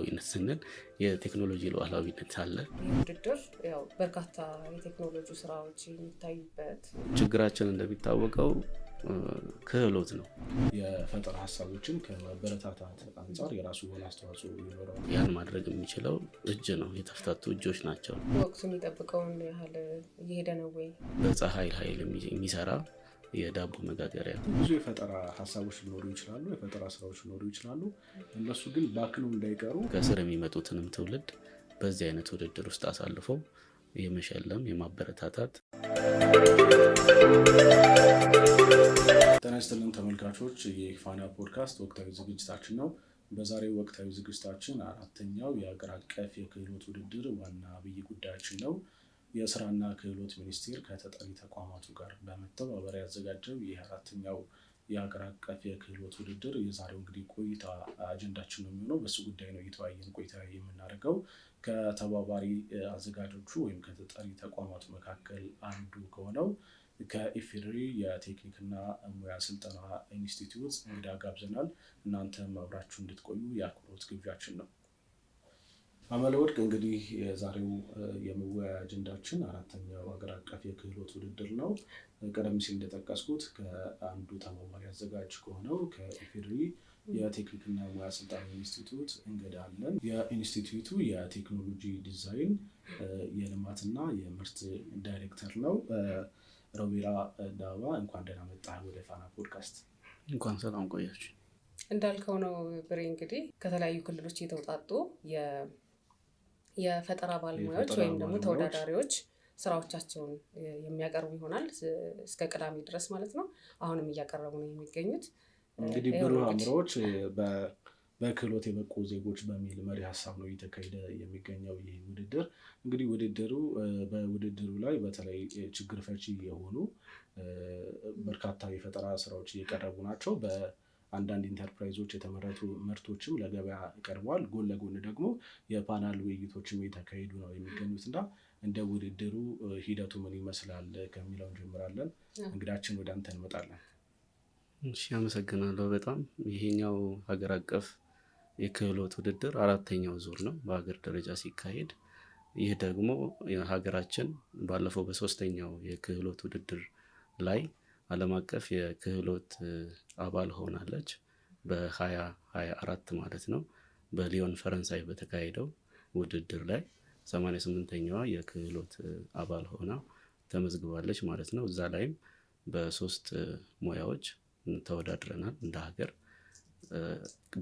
ሉዓላዊነት ስንል የቴክኖሎጂ ሉዓላዊነት አለ። ውድድር ያው በርካታ የቴክኖሎጂ ስራዎች የሚታዩበት ችግራችን እንደሚታወቀው ክህሎት ነው። የፈጠራ ሀሳቦችን ከማበረታታት አንጻር የራሱ የሆነ አስተዋጽኦ ይኖረዋል። ያን ማድረግ የሚችለው እጅ ነው፣ የተፍታቱ እጆች ናቸው። ወቅቱ የሚጠብቀውን ያህል እየሄደ ነው ወይ? በፀሐይ ኃይል የሚሰራ የዳቦ መጋገሪያ። ብዙ የፈጠራ ሀሳቦች ሊኖሩ ይችላሉ፣ የፈጠራ ስራዎች ሊኖሩ ይችላሉ። እነሱ ግን ባክኖ እንዳይቀሩ ከስር የሚመጡትንም ትውልድ በዚህ አይነት ውድድር ውስጥ አሳልፈው የመሸለም የማበረታታት። ጤና ይስጥልን ተመልካቾች፣ የፋና ፖድካስት ወቅታዊ ዝግጅታችን ነው። በዛሬው ወቅታዊ ዝግጅታችን አራተኛው የሀገር አቀፍ የክህሎት ውድድር ዋና አብይ ጉዳያችን ነው። የስራና ክህሎት ሚኒስቴር ከተጠሪ ተቋማቱ ጋር በመተባበር ያዘጋጀው ይህ አራተኛው የሀገር አቀፍ የክህሎት ውድድር የዛሬው እንግዲህ ቆይታ አጀንዳችን ነው የሚሆነው። በሱ ጉዳይ ነው እየተወያየን ቆይታ የምናደርገው። ከተባባሪ አዘጋጆቹ ወይም ከተጠሪ ተቋማቱ መካከል አንዱ ከሆነው ከኢፌዴሪ የቴክኒክና ሙያ ስልጠና ኢንስቲትዩት እንግዳ ጋብዘናል። እናንተም አብራችሁ እንድትቆዩ የአክብሮት ግብዣችን ነው። አመለወርቅ፣ እንግዲህ የዛሬው የመወያያ አጀንዳችን አራተኛው ሀገር አቀፍ የክህሎት ውድድር ነው። ቀደም ሲል እንደጠቀስኩት ከአንዱ ተባባሪ አዘጋጅ ከሆነው ከኢፌዴሪ የቴክኒክና ሙያ ስልጠና ኢንስቲትዩት እንግዳ አለን። የኢንስቲትዩቱ የቴክኖሎጂ ዲዛይን የልማትና የምርት ዳይሬክተር ነው። ሮቤራ ዳባ፣ እንኳን ደህና መጣህ ወደ ፋና ፖድካስት። እንኳን ሰላም ቆያችሁ። እንዳልከው ነው ብሬ፣ እንግዲህ ከተለያዩ ክልሎች የተውጣጡ የፈጠራ ባለሙያዎች ወይም ደግሞ ተወዳዳሪዎች ስራዎቻቸውን የሚያቀርቡ ይሆናል እስከ ቅዳሜ ድረስ ማለት ነው። አሁንም እያቀረቡ ነው የሚገኙት። እንግዲህ ብሩህ አእምሮዎች በክህሎት የበቁ ዜጎች በሚል መሪ ሀሳብ ነው እየተካሄደ የሚገኘው ይህ ውድድር። እንግዲህ በውድድሩ ላይ በተለይ ችግር ፈቺ የሆኑ በርካታ የፈጠራ ስራዎች እየቀረቡ ናቸው። በአንዳንድ ኢንተርፕራይዞች የተመረቱ ምርቶችም ለገበያ ቀርበዋል። ጎን ለጎን ደግሞ የፓናል ውይይቶችም እየተካሄዱ ነው የሚገኙት እና እንደ ውድድሩ ሂደቱ ምን ይመስላል ከሚለው እንጀምራለን። እንግዳችን ወደ አንተ እንመጣለን። እሺ፣ አመሰግናለሁ በጣም። ይሄኛው ሀገር አቀፍ የክህሎት ውድድር አራተኛው ዙር ነው በሀገር ደረጃ ሲካሄድ። ይህ ደግሞ ሀገራችን ባለፈው በሶስተኛው የክህሎት ውድድር ላይ ዓለም አቀፍ የክህሎት አባል ሆናለች። በ2024 ማለት ነው በሊዮን ፈረንሳይ በተካሄደው ውድድር ላይ 88ኛዋ የክህሎት አባል ሆና ተመዝግባለች ማለት ነው። እዛ ላይም በሶስት ሙያዎች ተወዳድረናል እንደ ሀገር።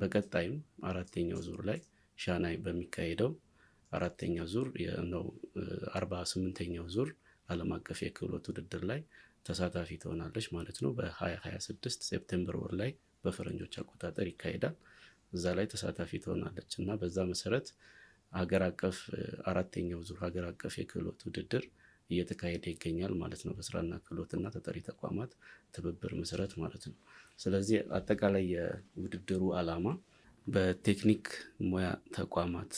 በቀጣይም አራተኛው ዙር ላይ ሻናይ በሚካሄደው አራተኛው ዙር ነው 48ኛው ዙር ዓለም አቀፍ የክህሎት ውድድር ላይ ተሳታፊ ትሆናለች ማለት ነው። በ2026 ሴፕቴምበር ወር ላይ በፈረንጆች አቆጣጠር ይካሄዳል። እዛ ላይ ተሳታፊ ትሆናለች እና በዛ መሰረት ሀገር አቀፍ አራተኛው ዙር ሀገር አቀፍ የክህሎት ውድድር እየተካሄደ ይገኛል ማለት ነው። በስራና ክህሎትና ተጠሪ ተቋማት ትብብር መሰረት ማለት ነው። ስለዚህ አጠቃላይ የውድድሩ ዓላማ በቴክኒክ ሙያ ተቋማት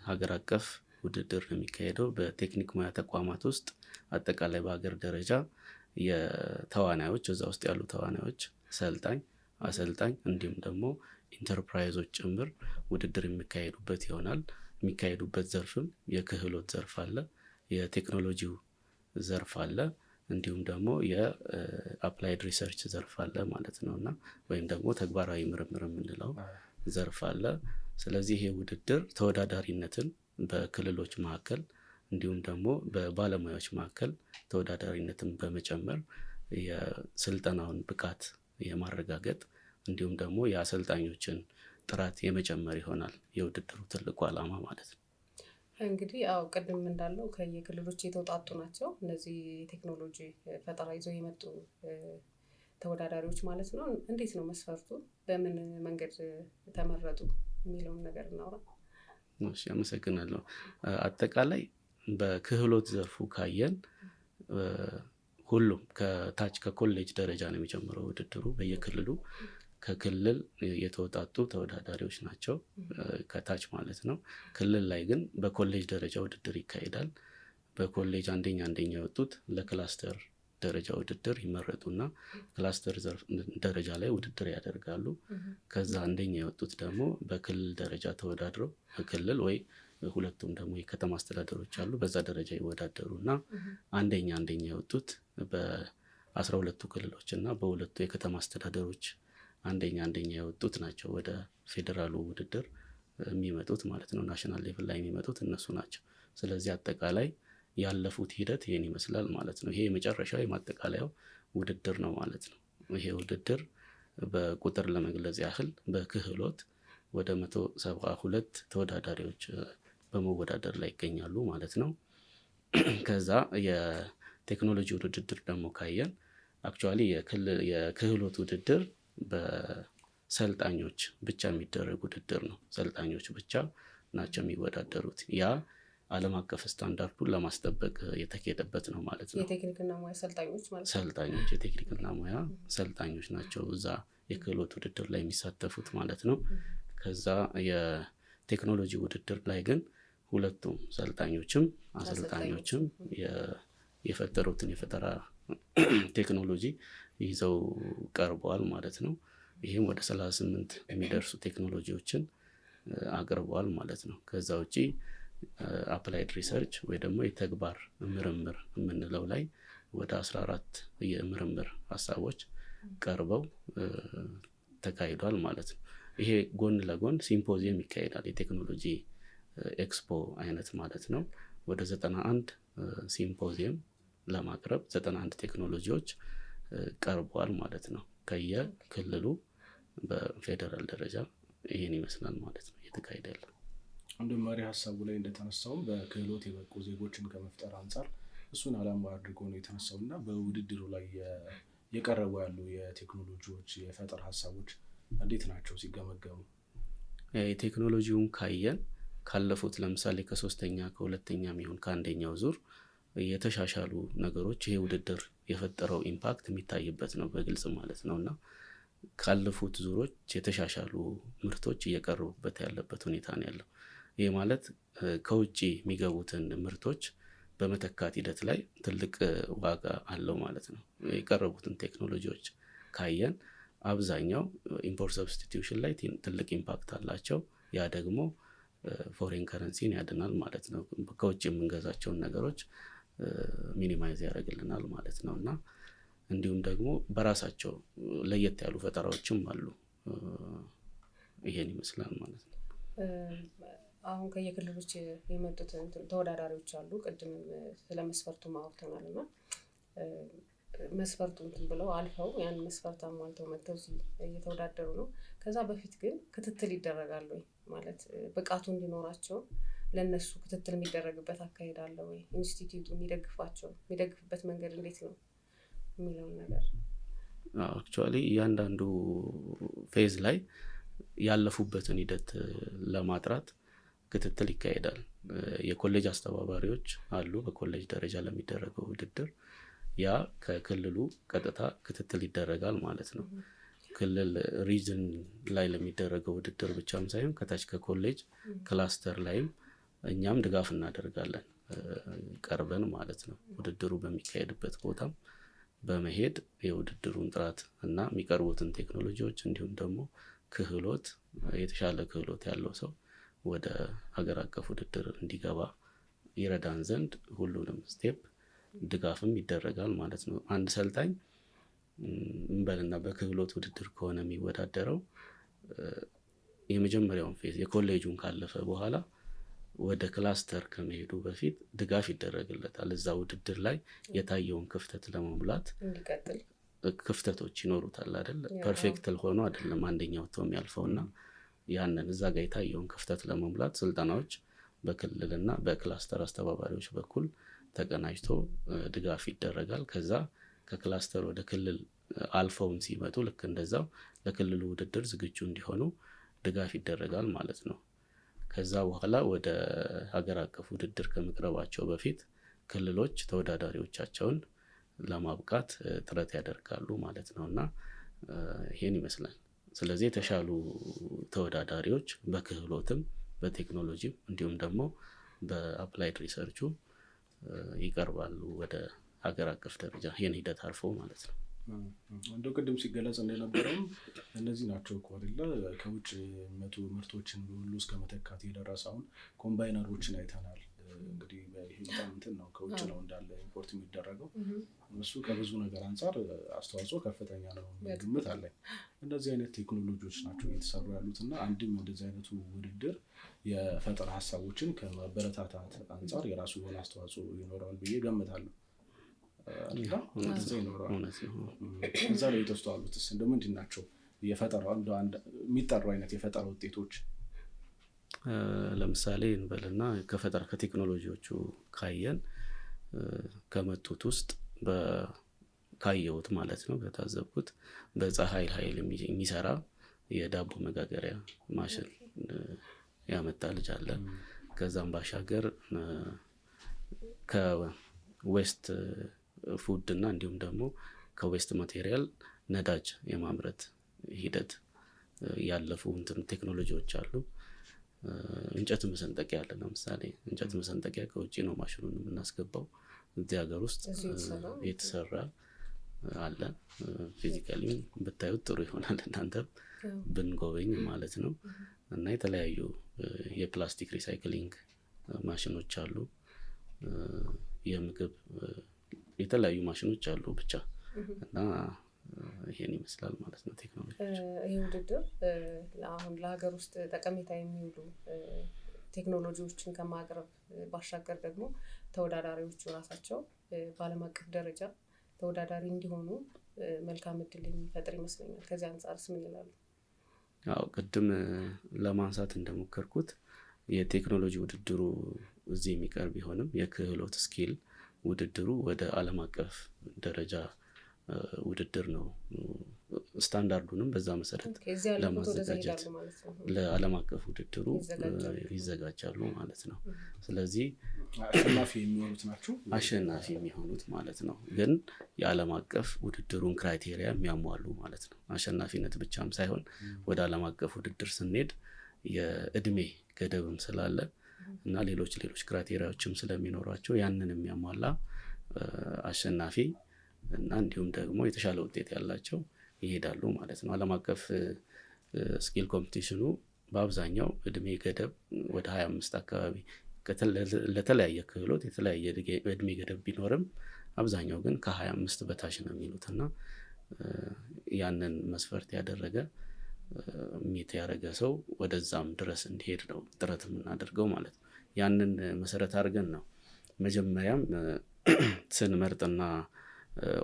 ሀገር አቀፍ ውድድር ነው የሚካሄደው። በቴክኒክ ሙያ ተቋማት ውስጥ አጠቃላይ በሀገር ደረጃ የተዋናዮች እዛ ውስጥ ያሉ ተዋናዮች፣ ሰልጣኝ፣ አሰልጣኝ እንዲሁም ደግሞ ኢንተርፕራይዞች ጭምር ውድድር የሚካሄዱበት ይሆናል። የሚካሄዱበት ዘርፍም የክህሎት ዘርፍ አለ፣ የቴክኖሎጂው ዘርፍ አለ፣ እንዲሁም ደግሞ የአፕላይድ ሪሰርች ዘርፍ አለ ማለት ነው እና ወይም ደግሞ ተግባራዊ ምርምር የምንለው ዘርፍ አለ። ስለዚህ ይሄ ውድድር ተወዳዳሪነትን በክልሎች መካከል እንዲሁም ደግሞ በባለሙያዎች መካከል ተወዳዳሪነትን በመጨመር የስልጠናውን ብቃት የማረጋገጥ እንዲሁም ደግሞ የአሰልጣኞችን ጥራት የመጨመር ይሆናል የውድድሩ ትልቁ ዓላማ ማለት ነው። እንግዲህ ያው ቅድም እንዳለው ከየክልሎች የተውጣጡ ናቸው እነዚህ ቴክኖሎጂ ፈጠራ ይዘው የመጡ ተወዳዳሪዎች ማለት ነው። እንዴት ነው መስፈርቱ? በምን መንገድ ተመረጡ የሚለውን ነገር እናውራ። እሺ፣ አመሰግናለሁ። አጠቃላይ በክህሎት ዘርፉ ካየን ሁሉም ከታች ከኮሌጅ ደረጃ ነው የሚጀምረው ውድድሩ። በየክልሉ ከክልል የተወጣጡ ተወዳዳሪዎች ናቸው ከታች ማለት ነው። ክልል ላይ ግን በኮሌጅ ደረጃ ውድድር ይካሄዳል። በኮሌጅ አንደኛ የወጡት ለክላስተር ደረጃ ውድድር ይመረጡና ክላስተር ዘርፍ ደረጃ ላይ ውድድር ያደርጋሉ። ከዛ አንደኛ የወጡት ደግሞ በክልል ደረጃ ተወዳድረው በክልል ወይ ሁለቱም ደግሞ የከተማ አስተዳደሮች አሉ በዛ ደረጃ ይወዳደሩና አንደኛ የወጡት በ12ቱ ክልሎች እና በሁለቱ የከተማ አስተዳደሮች አንደኛ የወጡት ናቸው ወደ ፌዴራሉ ውድድር የሚመጡት ማለት ነው። ናሽናል ሌቭል ላይ የሚመጡት እነሱ ናቸው። ስለዚህ አጠቃላይ ያለፉት ሂደት ይሄን ይመስላል ማለት ነው። ይሄ የመጨረሻው የማጠቃለያው ውድድር ነው ማለት ነው። ይሄ ውድድር በቁጥር ለመግለጽ ያህል በክህሎት ወደ 172 ተወዳዳሪዎች በመወዳደር ላይ ይገኛሉ ማለት ነው። ከዛ የቴክኖሎጂ ውድድር ደግሞ ካየን አክቹዋሊ የክህሎት ውድድር በሰልጣኞች ብቻ የሚደረግ ውድድር ነው። ሰልጣኞች ብቻ ናቸው የሚወዳደሩት። ያ ዓለም አቀፍ ስታንዳርዱን ለማስጠበቅ የተካሄደበት ነው ማለት ነው። የቴክኒክና ሙያ ሰልጣኞች ማለት ነው። ሰልጣኞች የቴክኒክና ሙያ ሰልጣኞች ናቸው እዛ የክህሎት ውድድር ላይ የሚሳተፉት ማለት ነው። ከዛ የቴክኖሎጂ ውድድር ላይ ግን ሁለቱም ሰልጣኞችም አሰልጣኞችም የፈጠሩትን የፈጠራ ቴክኖሎጂ ይዘው ቀርበዋል ማለት ነው። ይህም ወደ 38 የሚደርሱ ቴክኖሎጂዎችን አቅርበዋል ማለት ነው። ከዛ ውጪ አፕላይድ ሪሰርች ወይ ደግሞ የተግባር ምርምር የምንለው ላይ ወደ 14 የምርምር ሀሳቦች ቀርበው ተካሂዷል ማለት ነው። ይሄ ጎን ለጎን ሲምፖዚየም ይካሄዳል። የቴክኖሎጂ ኤክስፖ አይነት ማለት ነው። ወደ 91 ሲምፖዚየም ለማቅረብ 91 ቴክኖሎጂዎች ቀርበዋል ማለት ነው። ከየክልሉ በፌደራል ደረጃ ይሄን ይመስላል ማለት ነው እየተካሄደ ያለው። አንድ መሪ ሀሳቡ ላይ እንደተነሳው በክህሎት የበቁ ዜጎችን ከመፍጠር አንጻር እሱን ዓላማ አድርጎ ነው የተነሳው እና በውድድሩ ላይ የቀረቡ ያሉ የቴክኖሎጂዎች የፈጠራ ሀሳቦች እንዴት ናቸው ሲገመገሙ? የቴክኖሎጂውን ካየን ካለፉት ለምሳሌ ከ3ኛ ከ2ኛ የሚሆን ከአንደኛው ዙር የተሻሻሉ ነገሮች ይሄ ውድድር የፈጠረው ኢምፓክት የሚታይበት ነው በግልጽ ማለት ነው። እና ካለፉት ዙሮች የተሻሻሉ ምርቶች እየቀረቡበት ያለበት ሁኔታ ነው ያለው። ይሄ ማለት ከውጪ የሚገቡትን ምርቶች በመተካት ሂደት ላይ ትልቅ ዋጋ አለው ማለት ነው። የቀረቡትን ቴክኖሎጂዎች ካየን አብዛኛው ኢምፖርት ሰብስቲቲዩሽን ላይ ትልቅ ኢምፓክት አላቸው። ያ ደግሞ ፎሬን ከረንሲን ያድናል ማለት ነው። ከውጭ የምንገዛቸውን ነገሮች ሚኒማይዝ ያደርግልናል ማለት ነው። እና እንዲሁም ደግሞ በራሳቸው ለየት ያሉ ፈጠራዎችም አሉ። ይሄን ይመስላል ማለት ነው። አሁን ከየክልሎች የመጡት ተወዳዳሪዎች አሉ። ቅድም ስለ መስፈርቱ ማውርተናል እና መስፈርቱ እንትን ብለው አልፈው ያን መስፈርት አሟልተው መጥተው እየተወዳደሩ ነው። ከዛ በፊት ግን ክትትል ይደረጋል ወይ ማለት ብቃቱ እንዲኖራቸው ለነሱ ክትትል የሚደረግበት አካሄድ አለ ወይ? ኢንስቲትዩቱ የሚደግፍበት መንገድ እንዴት ነው የሚለውን ነገር አክቹዋሊ እያንዳንዱ ፌዝ ላይ ያለፉበትን ሂደት ለማጥራት ክትትል ይካሄዳል። የኮሌጅ አስተባባሪዎች አሉ። በኮሌጅ ደረጃ ለሚደረገው ውድድር ያ ከክልሉ ቀጥታ ክትትል ይደረጋል ማለት ነው። ክልል ሪጅን ላይ ለሚደረገው ውድድር ብቻም ሳይሆን ከታች ከኮሌጅ ክላስተር ላይም እኛም ድጋፍ እናደርጋለን ቀርበን ማለት ነው። ውድድሩ በሚካሄድበት ቦታም በመሄድ የውድድሩን ጥራት እና የሚቀርቡትን ቴክኖሎጂዎች እንዲሁም ደግሞ ክህሎት የተሻለ ክህሎት ያለው ሰው ወደ ሀገር አቀፍ ውድድር እንዲገባ ይረዳን ዘንድ ሁሉንም ስቴፕ ድጋፍም ይደረጋል ማለት ነው። አንድ ሰልጣኝ እንበልና በክህሎት ውድድር ከሆነ የሚወዳደረው የመጀመሪያውን ፌዝ የኮሌጁን ካለፈ በኋላ ወደ ክላስተር ከመሄዱ በፊት ድጋፍ ይደረግለታል። እዛ ውድድር ላይ የታየውን ክፍተት ለመሙላት እንዲቀጥል ክፍተቶች ይኖሩታል አይደል? ፐርፌክት ሆኖ አይደለም አንደኛው ወጥቶ የሚያልፈውና ያንን እዛ ጋር የታየውን ክፍተት ለመሙላት ስልጠናዎች በክልልና በክላስተር አስተባባሪዎች በኩል ተቀናጅቶ ድጋፍ ይደረጋል። ከዛ ከክላስተር ወደ ክልል አልፈውም ሲመጡ ልክ እንደዛው ለክልሉ ውድድር ዝግጁ እንዲሆኑ ድጋፍ ይደረጋል ማለት ነው። ከዛ በኋላ ወደ ሀገር አቀፍ ውድድር ከመቅረባቸው በፊት ክልሎች ተወዳዳሪዎቻቸውን ለማብቃት ጥረት ያደርጋሉ ማለት ነው። እና ይሄን ይመስላል። ስለዚህ የተሻሉ ተወዳዳሪዎች በክህሎትም በቴክኖሎጂም እንዲሁም ደግሞ በአፕላይድ ሪሰርቹ ይቀርባሉ ወደ ሀገር አቀፍ ደረጃ ይህን ሂደት አልፎ ማለት ነው። እንደው ቅድም ሲገለጽ እንደነበረውም እነዚህ ናቸው እኮ አይደለ ከውጭ መቶ ምርቶችን ሁሉ እስከ መተካት የደረሰውን ኮምባይነሮችን አይተናል። እንግዲህ ይሄ በጣም እንትን ነው ከውጭ ነው እንዳለ ኢምፖርት የሚደረገው እሱ ከብዙ ነገር አንጻር አስተዋጽኦ ከፍተኛ ነው ግምት አለኝ። እንደዚህ አይነት ቴክኖሎጂዎች ናቸው እየተሰሩ ያሉት እና አንድም እንደዚህ አይነቱ ውድድር የፈጠራ ሀሳቦችን ከማበረታታት አንጻር የራሱ የሆነ አስተዋጽኦ ይኖረዋል ብዬ ገምታለሁ። እዛ ላይ የተስተዋሉትስ እንደ ምንድን ናቸው የፈጠራው የሚጠሩ አይነት የፈጠራ ውጤቶች? ለምሳሌ እንበልና ከቴክኖሎጂዎቹ ካየን ከመጡት ውስጥ ካየሁት ማለት ነው ከታዘብኩት በፀሐይ ኃይል የሚሰራ የዳቦ መጋገሪያ ማሽን ያመጣ ልጅ አለ። ከዛም ባሻገር ከዌስት ፉድ እና እንዲሁም ደግሞ ከዌስት ማቴሪያል ነዳጅ የማምረት ሂደት ያለፉ ቴክኖሎጂዎች አሉ። እንጨት መሰንጠቂያ አለ። ለምሳሌ እንጨት መሰንጠቂያ ከውጪ ነው ማሽኑን የምናስገባው፣ እዚህ ሀገር ውስጥ የተሰራ አለ። ፊዚካሊ ብታዩት ጥሩ ይሆናል እናንተም ብንጎበኝ ማለት ነው። እና የተለያዩ የፕላስቲክ ሪሳይክሊንግ ማሽኖች አሉ። የምግብ የተለያዩ ማሽኖች አሉ ብቻ እና ይሄን ይመስላል ማለት ነው ቴክኖሎጂ። ይሄ ውድድር አሁን ለሀገር ውስጥ ጠቀሜታ የሚውሉ ቴክኖሎጂዎችን ከማቅረብ ባሻገር ደግሞ ተወዳዳሪዎቹ ራሳቸው በዓለም አቀፍ ደረጃ ተወዳዳሪ እንዲሆኑ መልካም እድል የሚፈጥር ይመስለኛል። ከዚህ አንጻርስ ምን ይላሉ? አዎ ቅድም ለማንሳት እንደሞከርኩት የቴክኖሎጂ ውድድሩ እዚህ የሚቀርብ ቢሆንም የክህሎት ስኪል ውድድሩ ወደ ዓለም አቀፍ ደረጃ ውድድር ነው። ስታንዳርዱንም በዛ መሰረት ለማዘጋጀት ለዓለም አቀፍ ውድድሩ ይዘጋጃሉ ማለት ነው። ስለዚህ አሸናፊ የሚሆኑት ማለት ነው። ግን የዓለም አቀፍ ውድድሩን ክራይቴሪያ የሚያሟሉ ማለት ነው። አሸናፊነት ብቻም ሳይሆን ወደ ዓለም አቀፍ ውድድር ስንሄድ የእድሜ ገደብም ስላለ እና ሌሎች ክራይቴሪያዎችም ስለሚኖራቸው ያንን የሚያሟላ አሸናፊ እና እንዲሁም ደግሞ የተሻለ ውጤት ያላቸው ይሄዳሉ ማለት ነው። ዓለም አቀፍ ስኪል ኮምፒቲሽኑ በአብዛኛው እድሜ ገደብ ወደ 25 አካባቢ ለተለያየ ክህሎት የተለያየ እድሜ ገደብ ቢኖርም አብዛኛው ግን ከ25 በታች ነው የሚሉትና ያንን መስፈርት ያደረገ ሚት ያደረገ ሰው ወደዛም ድረስ እንዲሄድ ነው ጥረት የምናደርገው ማለት ነው። ያንን መሰረት አድርገን ነው መጀመሪያም ስንመርጥና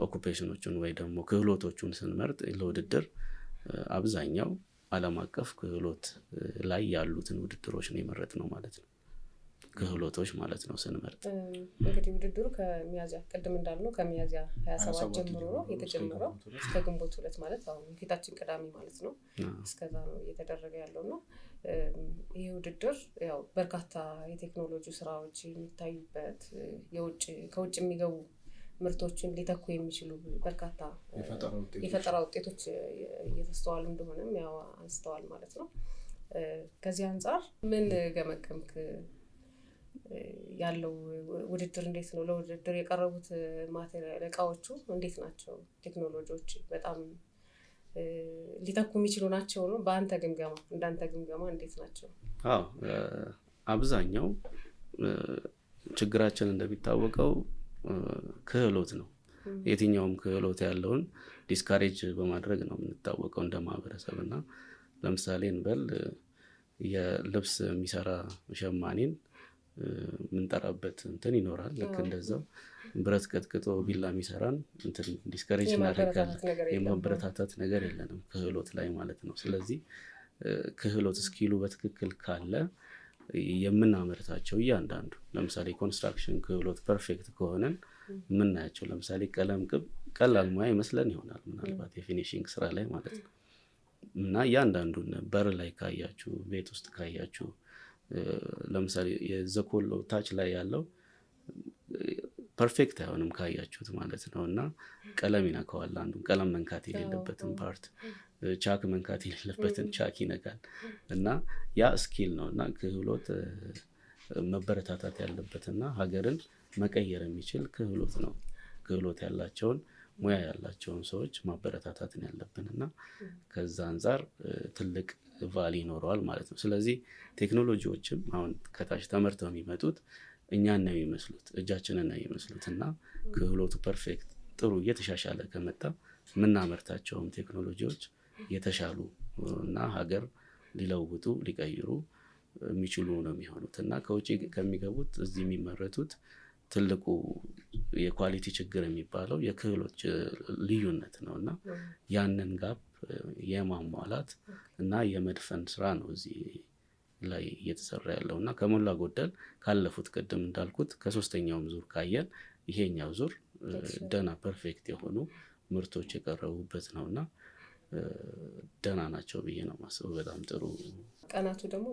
ኦኩፔሽኖቹን ወይ ደግሞ ክህሎቶቹን ስንመርጥ ለውድድር አብዛኛው ዓለም አቀፍ ክህሎት ላይ ያሉትን ውድድሮች ነው የመረጥነው ማለት ነው። ክህሎቶች ማለት ነው ስንመርጥ። እንግዲህ ውድድሩ ከሚያዚያ ቅድም እንዳልነው ከሚያዚያ 27 ጀምሮ ነው የተጀመረው እስከ ግንቦት 2 ማለት አሁን ፊታችን ቅዳሜ ማለት ነው እስከዛ ነው እየተደረገ ያለው ነው። ይህ ውድድር ያው በርካታ የቴክኖሎጂ ስራዎች የሚታዩበት ከውጭ የሚገቡ ምርቶችን ሊተኩ የሚችሉ በርካታ የፈጠራ ውጤቶች እየተስተዋሉ እንደሆነም ያው አንስተዋል ማለት ነው። ከዚህ አንጻር ምን ገመገምክ? ያለው ውድድር እንዴት ነው? ለውድድር የቀረቡት ማቴሪያል እቃዎቹ እንዴት ናቸው? ቴክኖሎጂዎች በጣም ሊተኩ የሚችሉ ናቸው ነው እንዳንተ ግምገማ እንዴት ናቸው? አዎ አብዛኛው ችግራችን እንደሚታወቀው ክህሎት ነው። የትኛውም ክህሎት ያለውን ዲስካሬጅ በማድረግ ነው የምንታወቀው እንደ ማህበረሰብ እና ለምሳሌ እንበል የልብስ የሚሰራ ሸማኔን ምንጠራበት እንትን ይኖራል። ልክ እንደዛው ብረት ቀጥቅጦ ቢላ የሚሰራን እንትን ዲስካሬጅ እናደርጋለን። የማበረታታት ነገር የለንም ክህሎት ላይ ማለት ነው። ስለዚህ ክህሎት ስኪሉ በትክክል ካለ የምናመርታቸው እያንዳንዱ ለምሳሌ ኮንስትራክሽን ክህሎት ፐርፌክት ከሆነን የምናያቸው ለምሳሌ ቀለም ቅብ ቀላል ሙያ ይመስለን ይሆናል ምናልባት የፊኒሺንግ ስራ ላይ ማለት ነው። እና እያንዳንዱን በር ላይ ካያችሁ ቤት ውስጥ ካያችሁ ለምሳሌ የዘኮሎ ታች ላይ ያለው ፐርፌክት አይሆንም ካያችሁት ማለት ነው። እና ቀለም ይነካዋል። አንዱን ቀለም መንካት የሌለበትን ፓርት ቻክ መንካት የሌለበትን ቻክ ይነካል። እና ያ ስኪል ነው እና ክህሎት መበረታታት ያለበትና ሀገርን መቀየር የሚችል ክህሎት ነው። ክህሎት ያላቸውን ሙያ ያላቸውን ሰዎች ማበረታታትን ያለብንና ከዛ አንፃር ትልቅ ቫሊ ይኖረዋል ማለት ነው። ስለዚህ ቴክኖሎጂዎችም አሁን ከታች ተመርተው የሚመጡት እኛን ነው የሚመስሉት፣ እጃችንን ነው የሚመስሉት እና ክህሎቱ ፐርፌክት ጥሩ እየተሻሻለ ከመጣ የምናመርታቸውም ቴክኖሎጂዎች የተሻሉ እና ሀገር ሊለውጡ ሊቀይሩ የሚችሉ ነው የሚሆኑት እና ከውጭ ከሚገቡት እዚህ የሚመረቱት ትልቁ የኳሊቲ ችግር የሚባለው የክህሎት ልዩነት ነው እና ያንን ጋፕ የማሟላት እና የመድፈን ስራ ነው እዚህ ላይ እየተሰራ ያለው እና ከሞላ ጎደል ካለፉት ቅድም እንዳልኩት ከሶስተኛውም ዙር ካየን ይሄኛው ዙር ደና ፐርፌክት የሆኑ ምርቶች የቀረቡበት ነውና ደና ናቸው ብዬ ነው ማስበው። በጣም ጥሩ። ቀናቱ ደግሞ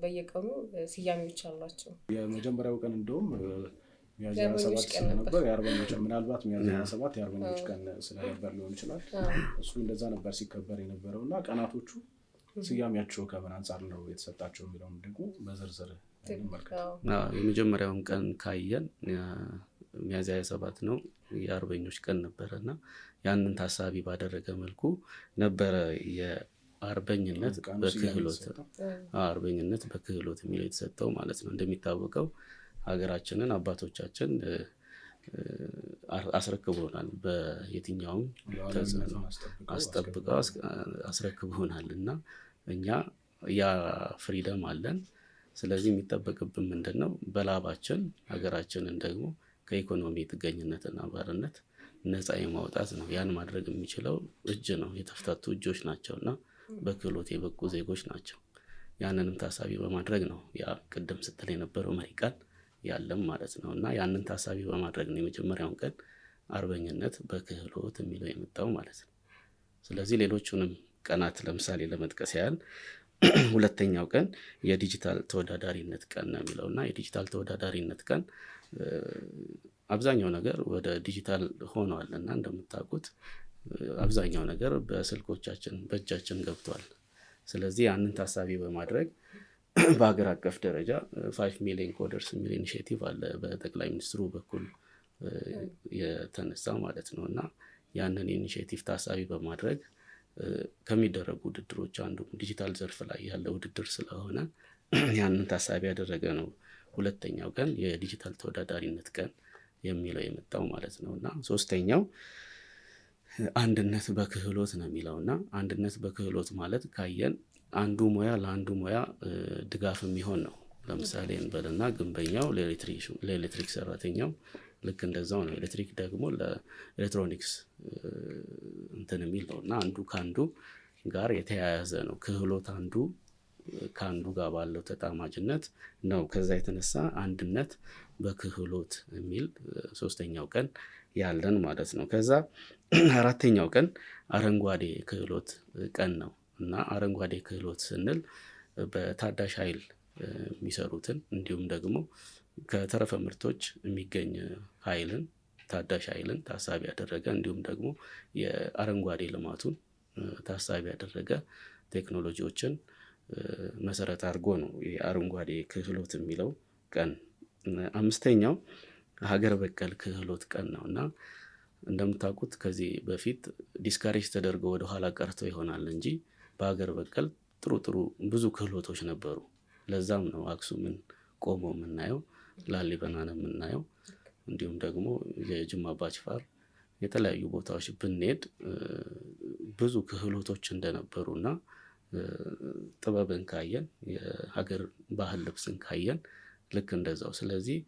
በየቀኑ ስያሜዎች አሏቸው። የመጀመሪያው ቀን እንደውም ሚያዝያ 7 ስለነበር የአርበኞች ምናልባት ሚያዝያ 7 የአርበኞች ቀን ስለነበር ሊሆን ይችላል እሱ እንደዛ ነበር ሲከበር የነበረውና ቀናቶቹ ስያሜያቸው ከምን አንፃር ነው የተሰጣቸው የሚለውን ደግሞ በዝርዝር እንመልከት። የመጀመሪያውን ቀን ካየን ሚያዝያ 7 ነው የአርበኞች ቀን ነበረና ያንን ታሳቢ ባደረገ መልኩ ነበረ የአርበኝነት በክህሎት የሚለው የተሰጠው ማለት ነው። እንደሚታወቀው ሀገራችንን አባቶቻችን አስረክቦናል፣ በየትኛውም ተጽዕኖ አስጠብቀው አስረክቦናል እና እኛ ያ ፍሪደም አለን። ስለዚህ የሚጠበቅብን ምንድነው? በላባችን ሀገራችንን ደግሞ ከኢኮኖሚ ጥገኝነትና ባርነት ነፃ የማውጣት ነው። ያን ማድረግ የሚችለው እጅ ነው፣ የተፍታቱ እጆች ናቸውና በክህሎት የበቁ ዜጎች ናቸው። ያንንም ታሳቢ በማድረግ ነው ያ ቅድም ስትል የነበረው መሪ ቃል ያለም ማለት ነው እና ያንን ታሳቢ በማድረግ ነው የመጀመሪያውን ቀን አርበኝነት በክህሎት የሚለው የመጣው ማለት ነው። ስለዚህ ሌሎቹንም ቀናት ለምሳሌ ለመጥቀስ ያህል ሁለተኛው ቀን የዲጂታል ተወዳዳሪነት ቀን ነው የሚለውና የዲጂታል ተወዳዳሪነት ቀን አብዛኛው ነገር ወደ ዲጂታል ሆኗል እና እንደምታውቁት አብዛኛው ነገር በስልኮቻችን በእጃችን ገብቷል። ስለዚህ ያንን ታሳቢ በማድረግ በሀገር አቀፍ ደረጃ 5 ሚሊዮን ኮደርስ የሚል ኢኒሼቲቭ አለ በጠቅላይ ሚኒስትሩ በኩል የተነሳ ማለት ነው እና ያንን ኢኒሼቲቭ ታሳቢ በማድረግ ከሚደረጉ ውድድሮች አንዱ ዲጂታል ዘርፍ ላይ ያለ ውድድር ስለሆነ ያንን ታሳቢ ያደረገ ነው ሁለተኛው ቀን የዲጂታል ተወዳዳሪነት ቀን የሚለው የመጣው ማለት ነው እና ሶስተኛው አንድነት በክህሎት ነው የሚለውና አንድነት በክህሎት ማለት ካየን አንዱ ሙያ ለአንዱ ሙያ ድጋፍ የሚሆን ነው። ለምሳሌ እንበልና ግንበኛው ለኤሌክትሪክ ሰራተኛው ልክ እንደዛው ነው። ኤሌክትሪክ ደግሞ ለኤሌክትሮኒክስ እንትን የሚል ነው እና አንዱ ከአንዱ ጋር የተያያዘ ነው። ክህሎት አንዱ ከአንዱ ጋር ባለው ተጣማጅነት ነው። ከዛ የተነሳ አንድነት በክህሎት የሚል ሶስተኛው ቀን ያለን ማለት ነው። ከዛ አራተኛው ቀን አረንጓዴ ክህሎት ቀን ነው እና አረንጓዴ ክህሎት ስንል በታዳሽ ኃይል የሚሰሩትን እንዲሁም ደግሞ ከተረፈ ምርቶች የሚገኝ ኃይልን ታዳሽ ኃይልን ታሳቢ ያደረገ እንዲሁም ደግሞ የአረንጓዴ ልማቱን ታሳቢ ያደረገ ቴክኖሎጂዎችን መሰረት አድርጎ ነው የአረንጓዴ ክህሎት የሚለው ቀን። አምስተኛው ሀገር በቀል ክህሎት ቀን ነው እና እንደምታውቁት ከዚህ በፊት ዲስካሬጅ ተደርገው ወደ ኋላ ቀርቶ ይሆናል እንጂ በሀገር በቀል ጥሩ ብዙ ክህሎቶች ነበሩ። ለዛም ነው አክሱምን ቆሞ የምናየው፣ ላሊበላን የምናየው፣ እንዲሁም ደግሞ የጅማ አባጅፋር የተለያዩ ቦታዎች ብንሄድ ብዙ ክህሎቶች እንደነበሩና ጥበብን ካየን የሀገር ባህል ልብስን ካየን ልክ እንደዛው። ስለዚህ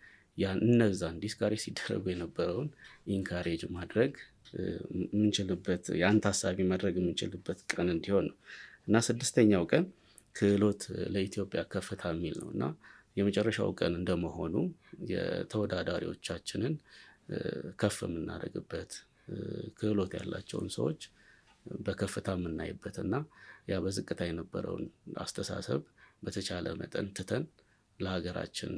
እነዛን ዲስካሬጅ ሲደረጉ የነበረውን ኢንካሬጅ ማድረግ የምንችልበት ያን ታሳቢ ማድረግ የምንችልበት ቀን እንዲሆን ነው እና ስድስተኛው ቀን ክህሎት ለኢትዮጵያ ከፍታ የሚል ነው እና የመጨረሻው ቀን እንደመሆኑ የተወዳዳሪዎቻችንን ከፍ የምናደርግበት ክህሎት ያላቸውን ሰዎች በከፍታ የምናይበት እና ያ በዝቅታ የነበረውን አስተሳሰብ በተቻለ መጠን ትተን ለሀገራችን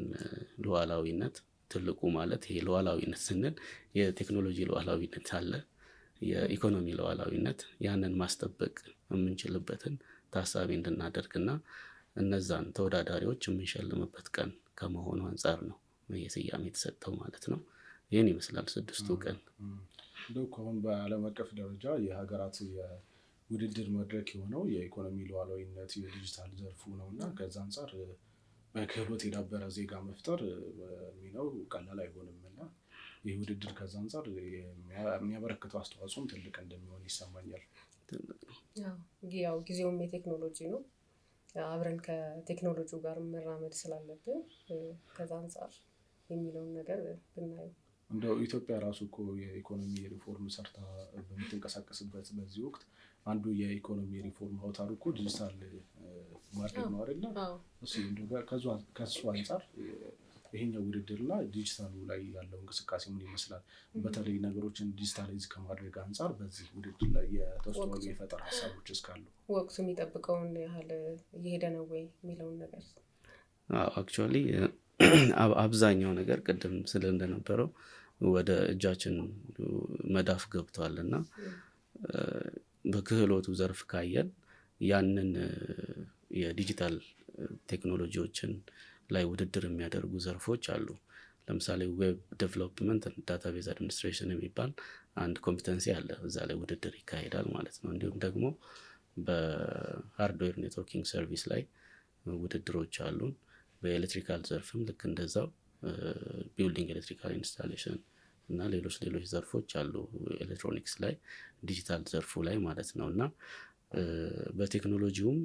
ሉዓላዊነት ትልቁ ማለት ይሄ ሉዓላዊነት ስንል የቴክኖሎጂ ሉዓላዊነት አለ፣ የኢኮኖሚ ሉዓላዊነት፣ ያንን ማስጠበቅ የምንችልበትን ታሳቢ እንድናደርግና እነዛን ተወዳዳሪዎች የምንሸልምበት ቀን ከመሆኑ አንጻር ነው የስያሜ የተሰጠው ማለት ነው። ይህን ይመስላል 6ቱ ቀን። እንደው ከሆን በዓለም አቀፍ ደረጃ የሀገራት የውድድር መድረክ የሆነው የኢኮኖሚ ሉዓላዊነት የዲጂታል ዘርፉ ነው እና ከዛ አንጻር በክህሎት የዳበረ ዜጋ መፍጠር ሚናው ቀላል አይሆንም እና ይህ ውድድር ከዛ አንጻር የሚያበረክተው አስተዋጽኦም ትልቅ እንደሚሆን ይሰማኛል። ያው ጊዜውም የቴክኖሎጂ ነው። አብረን ከቴክኖሎጂው ጋር መራመድ ስላለብን ከዛ አንጻር የሚለውን ነገር ብናየው እንደው ኢትዮጵያ ራሱ እኮ የኢኮኖሚ ሪፎርም ሰርታ በምትንቀሳቀስበት በዚህ ወቅት አንዱ የኢኮኖሚ ሪፎርም አውታሩ እኮ ዲጂታል ማድረግ ነው አይደለ? እሱ እንደው ከሱ አንጻር ይሄኛው ውድድርና ዲጂታሉ ላይ ያለው እንቅስቃሴ ምን ይመስላል? በተለይ ነገሮችን ዲጂታላይዝ ከማድረግ አንጻር በዚህ ውድድር ላይ የተወሰኑ የፈጠራ ሀሳቦች እስካሉ ወቅቱ የሚጠብቀውን ያህል እየሄደ ነው ወይ የሚለውን ነገር አክቹዋሊ አብዛኛው ነገር ቅድም ስለ እንደነበረው ወደ እጃችን መዳፍ ገብቷል እና በክህሎቱ ዘርፍ ካየን ያንን የዲጂታል ቴክኖሎጂዎችን ላይ ውድድር የሚያደርጉ ዘርፎች አሉ። ለምሳሌ ዌብ ዴቨሎፕመንት፣ ዳታቤዝ አድሚኒስትሬሽን የሚባል አንድ ኮምፒተንሲ አለ። እዛ ላይ ውድድር ይካሄዳል ማለት ነው። እንዲሁም ደግሞ በሃርድዌር ኔትወርኪንግ ሰርቪስ ላይ ውድድሮች አሉን። በኤሌክትሪካል ዘርፍም ልክ እንደዛው ቢልዲንግ ኤሌክትሪካል ኢንስታሌሽን እና ሌሎች ዘርፎች አሉ። ኤሌክትሮኒክስ ላይ ዲጂታል ዘርፉ ላይ ማለት ነው እና በቴክኖሎጂውም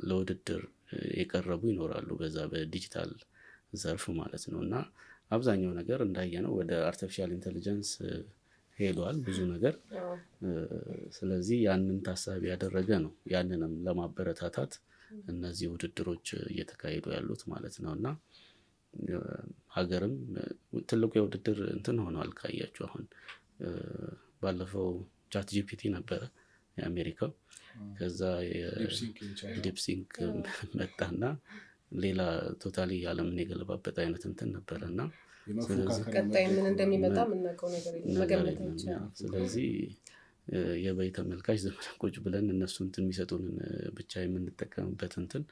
ለውድድር የቀረቡ ይኖራሉ በዛ በዲጂታል ዘርፍ ማለት ነው እና አብዛኛው ነገር እንዳየነው ወደ አርቲፊሻል ኢንተለጀንስ ሄዷል ብዙ ነገር። ስለዚህ ያንን ታሳቢ ያደረገ ነው ያንንም ለማበረታታት እነዚህ ውድድሮች እየተካሄዱ ያሉት ማለት ነው እና ሀገርም ትልቁ የውድድር እንትን ሆኗል። ካያችሁ አሁን ባለፈው ቻት ጂፒቲ ነበረ የአሜሪካው፣ ከዛ ዲፕሲንክ መጣና ሌላ ቶታሊ ዓለምን የገለባበት አይነት እንትን ነበረ እና ቀጣይ ምን እንደሚመጣ የምናውቀው ነገር መገመት አይቻልም። ስለዚህ የበይ ተመልካች ዘመን ቁጭ ብለን እነሱ እንትን የሚሰጡንን ብቻ የምንጠቀምበት እንትን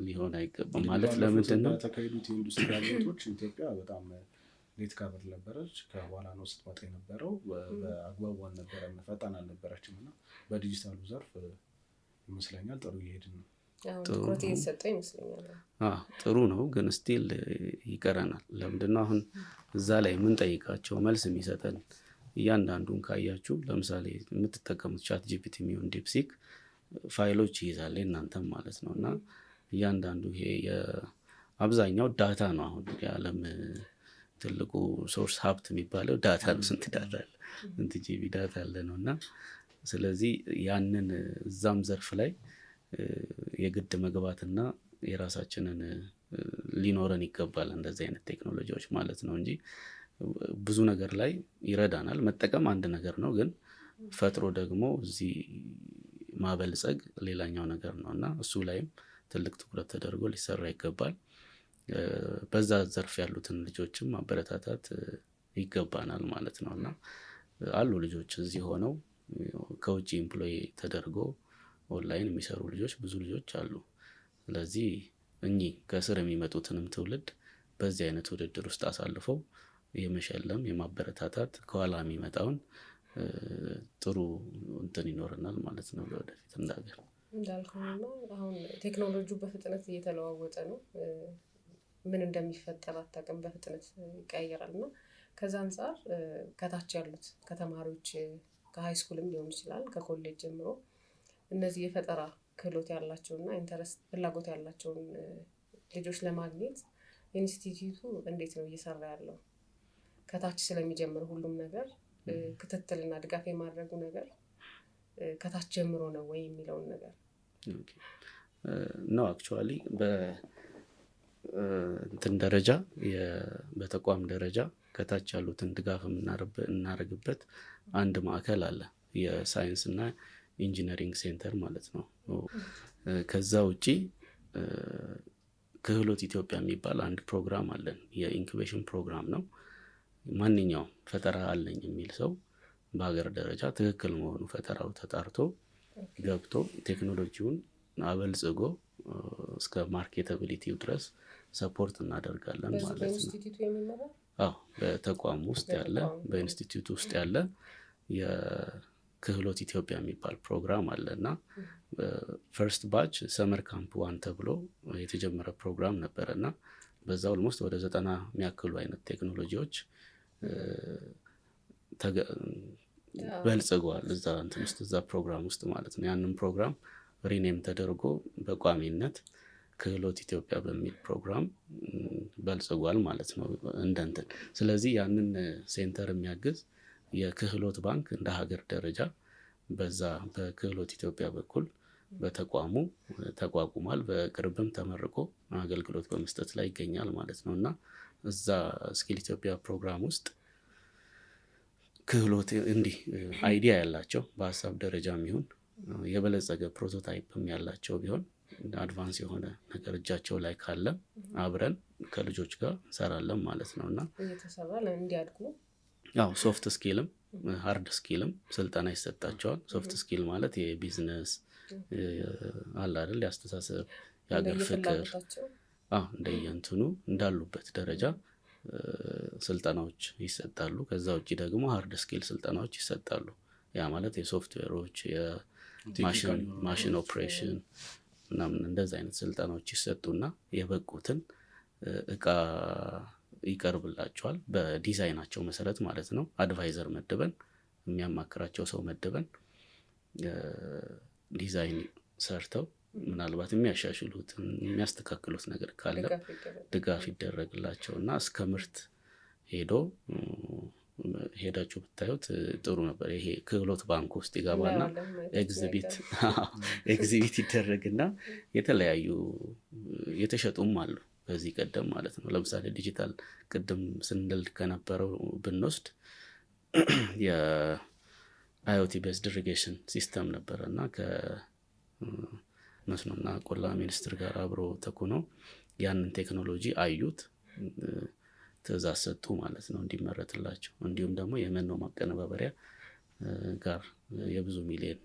ሊሆን አይገባም ማለት ለምንድን ነው? ተካሄዱት የኢንዱስትሪ አብዮቶች ኢትዮጵያ በጣም ሌት ካቨር ነበረች። ከኋላ ነው ስትመጣ የነበረው። በአግባቡ አልነበረም፣ ፈጣን አልነበረችም እና በዲጂታሉ ዘርፍ ይመስለኛል ጥሩ እየሄድን ነው። ትኩረት እየተሰጠ ይመስለኛል። ጥሩ ነው ግን ስቲል ይቀረናል። ለምንድነው አሁን እዛ ላይ የምንጠይቃቸው መልስ የሚሰጠን እያንዳንዱን ካያችሁ ለምሳሌ የምትጠቀሙት ቻት ጂፒቲ የሚሆን ዲፕሲክ ፋይሎች ይይዛል እናንተም ማለት ነው እና እያንዳንዱ ይሄ የአብዛኛው ዳታ ነው። አሁን የዓለም ትልቁ ሶርስ ሀብት የሚባለው ዳታ ነው። ስንት ዳታ አለ፣ ስንት ጂቢ ዳታ አለ ነው እና ስለዚህ ያንን እዛም ዘርፍ ላይ የግድ መግባትና የራሳችንን ሊኖረን ይገባል እንደዚህ አይነት ቴክኖሎጂዎች ማለት ነው እንጂ ብዙ ነገር ላይ ይረዳናል። መጠቀም አንድ ነገር ነው፣ ግን ፈጥሮ ደግሞ እዚህ ማበልጸግ ሌላኛው ነገር ነው እና እሱ ላይም ትልቅ ትኩረት ተደርጎ ሊሰራ ይገባል። በዛ ዘርፍ ያሉትን ልጆችም ማበረታታት ይገባናል ማለት ነው እና አሉ ልጆች እዚህ ሆነው ከውጭ ኤምፕሎይ ተደርጎ ኦንላይን የሚሰሩ ልጆች ብዙ ልጆች አሉ። ስለዚህ እኚህ ከስር የሚመጡትንም ትውልድ በዚህ አይነት ውድድር ውስጥ አሳልፈው የመሸለም የማበረታታት ከኋላ የሚመጣውን ጥሩ እንትን ይኖረናል ማለት ነው ለወደፊት እንዳገር። እንዳልከው ነው አሁን ቴክኖሎጂው በፍጥነት እየተለዋወጠ ነው። ምን እንደሚፈጠር አታውቅም፣ በፍጥነት ይቀያየራል እና ከዛ አንጻር ከታች ያሉት ከተማሪዎች ከሃይ ስኩልም ሊሆን ይችላል ከኮሌጅ ጀምሮ እነዚህ የፈጠራ ክህሎት ያላቸውና ኢንተረስት ፍላጎት ያላቸውን ልጆች ለማግኘት ኢንስቲትዩቱ እንዴት ነው እየሰራ ያለው? ከታች ስለሚጀምር ሁሉም ነገር ክትትልና ድጋፍ የማድረጉ ነገር ከታች ጀምሮ ነው ወይ የሚለውን ነገር ነው። አክቹዋሊ በእንትን ደረጃ በተቋም ደረጃ ከታች ያሉትን ድጋፍ እናደርግበት አንድ ማዕከል አለ፣ የሳይንስና ኢንጂነሪንግ ሴንተር ማለት ነው። ከዛ ውጪ ክህሎት ኢትዮጵያ የሚባል አንድ ፕሮግራም አለን። የኢንኩቤሽን ፕሮግራም ነው። ማንኛውም ፈጠራ አለኝ የሚል ሰው በሀገር ደረጃ ትክክል መሆኑ ፈጠራው ተጣርቶ ገብቶ ቴክኖሎጂውን አበልጽጎ እስከ ማርኬታቢሊቲው ድረስ ሰፖርት እናደርጋለን ማለት ነው። በተቋም ውስጥ ያለ በኢንስቲትዩት ውስጥ ያለ የክህሎት ኢትዮጵያ የሚባል ፕሮግራም አለ እና ፈርስት ባች ሰመር ካምፕ 1 ተብሎ የተጀመረ ፕሮግራም ነበረ እና በዛ ኦልሞስት ወደ 90 የሚያክሉ አይነት ቴክኖሎጂዎች በልጽገዋል እዛ ፕሮግራም ውስጥ ማለት ነው። ያንን ፕሮግራም ሪኔም ተደርጎ በቋሚነት ክህሎት ኢትዮጵያ በሚል ፕሮግራም በልጽጓል ማለት ነው እንደንትን። ስለዚህ ያንን ሴንተር የሚያግዝ የክህሎት ባንክ እንደ ሀገር ደረጃ በዛ በክህሎት ኢትዮጵያ በኩል በተቋሙ ተቋቁሟል። በቅርብም ተመርቆ አገልግሎት በመስጠት ላይ ይገኛል ማለት ነው እና እዛ ስኪል ኢትዮጵያ ፕሮግራም ውስጥ ክህሎት እንዲህ አይዲያ ያላቸው በሀሳብ ደረጃ የሚሆን የበለጸገ ፕሮቶታይፕም ያላቸው ቢሆን አድቫንስ የሆነ ነገር እጃቸው ላይ ካለ አብረን ከልጆች ጋር እንሰራለን ማለት ነው እና እየተሰራ እንዲያድጉ ሶፍት ስኪልም ሃርድ ስኪልም ስልጠና ይሰጣቸዋል። ሶፍት ስኪል ማለት የቢዝነስ አለ አይደል፣ ያስተሳሰብ፣ የሀገር ፍቅር እንደየእንትኑ እንዳሉበት ደረጃ ስልጠናዎች ይሰጣሉ። ከዛ ውጭ ደግሞ ሃርድ ስኪል ስልጠናዎች ይሰጣሉ። ያ ማለት የሶፍትዌሮች የማሽን ኦፕሬሽን ምናምን እንደዛ አይነት ስልጠናዎች ይሰጡና የበቁትን እቃ ይቀርብላቸዋል በዲዛይናቸው መሰረት ማለት ነው። አድቫይዘር መድበን የሚያማክራቸው ሰው መድበን ዲዛይን ሰርተው ምናልባት የሚያሻሽሉት የሚያስተካክሉት ነገር ካለ ድጋፍ ይደረግላቸው እና እስከ ምርት ሄዳችሁ ብታዩት ጥሩ ነበር። ይሄ ክህሎት ባንክ ውስጥ ይገባና ኤግዚቢት ይደረግና የተለያዩ የተሸጡም አሉ በዚህ ቀደም ማለት ነው። ለምሳሌ ዲጂታል ቅድም ስንል ከነበረው ብንወስድ የአይኦቲ ቤዝድ ኢሪጌሽን ሲስተም ነበረ እና ከመስኖና ቆላ ሚኒስትር ጋር አብሮ ተኩነው ያንን ቴክኖሎጂ አዩት፣ ትእዛዝ ሰጡ ማለት ነው እንዲመረትላቸው። እንዲሁም ደግሞ የመኖ ማቀነባበሪያ ጋር የብዙ ሚሊዮን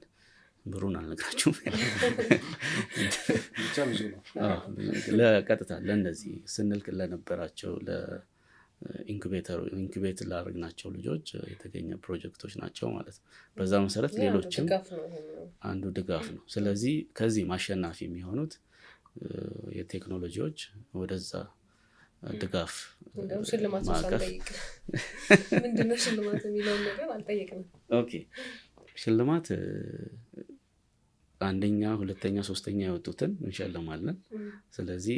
ብሩን አልነግራችሁም ብቻ ብዙ ነው ለቀጥታ ለእነዚህ ስንልክ ለነበራቸው ኢንኩቤት ላደረግናቸው ልጆች የተገኘ ፕሮጀክቶች ናቸው ማለት ነው። በዛ መሰረት ሌሎችም አንዱ ድጋፍ ነው። ስለዚህ ከዚህ ማሸናፊ የሚሆኑት የቴክኖሎጂዎች ወደዛ ድጋፍ ሽልማት ሳንጠይቅ ምንድነው ሽልማት የሚለውን ነገር አልጠየቅንም። ኦኬ ሽልማት አንደኛ፣ ሁለተኛ፣ ሶስተኛ የወጡትን እንሸልማለን። ስለዚህ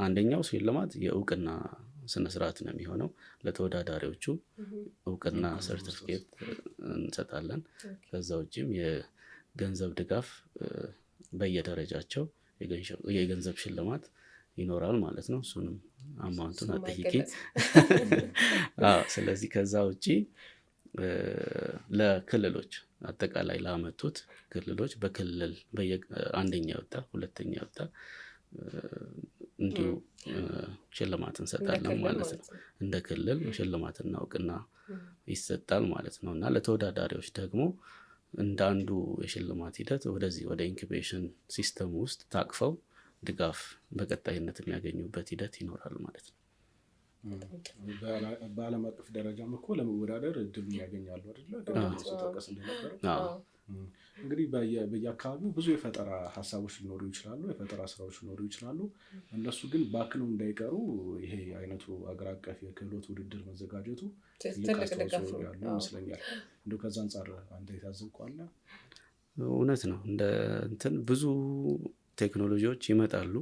አንደኛው ሽልማት የእውቅና ስነስርዓት ነው የሚሆነው። ለተወዳዳሪዎቹ እውቅና ሰርቲፊኬት እንሰጣለን። ከዛ ውጭም የገንዘብ ድጋፍ በየደረጃቸው የገንዘብ ሽልማት ይኖራል ማለት ነው። እሱንም አማውንቱን አጠይቂ። ስለዚህ ከዛ ውጪ ለክልሎች አጠቃላይ ላመጡት ክልሎች በክልል አንደኛ ወጣ፣ ሁለተኛ ወጣ እንዲሁ ሽልማት እንሰጣለን ማለት ነው። እንደ ክልል ሽልማትና እውቅና ይሰጣል ማለት ነው እና ለተወዳዳሪዎች ደግሞ እንደ አንዱ የሽልማት ሂደት ወደዚህ ወደ ኢንኩቤሽን ሲስተም ውስጥ ታቅፈው ድጋፍ በቀጣይነት የሚያገኙበት ሂደት ይኖራል ማለት ነው። በዓለም አቀፍ ደረጃም እኮ ለመወዳደር እድሉ ያገኛሉ አይደለ? ተጠቀስ እንደነበረው እንግዲህ በየአካባቢው ብዙ የፈጠራ ሀሳቦች ሊኖሩ ይችላሉ፣ የፈጠራ ስራዎች ሊኖሩ ይችላሉ። እነሱ ግን ባክነው እንዳይቀሩ ይሄ አይነቱ አገር አቀፍ የክህሎት ውድድር መዘጋጀቱ ትልቅ አስተዋጽኦ ያለው ይመስለኛል። እንደው ከዛ አንጻር አንተ የታዘብከው አለ? እውነት ነው። እንደ እንትን ብዙ ቴክኖሎጂዎች ይመጣሉ።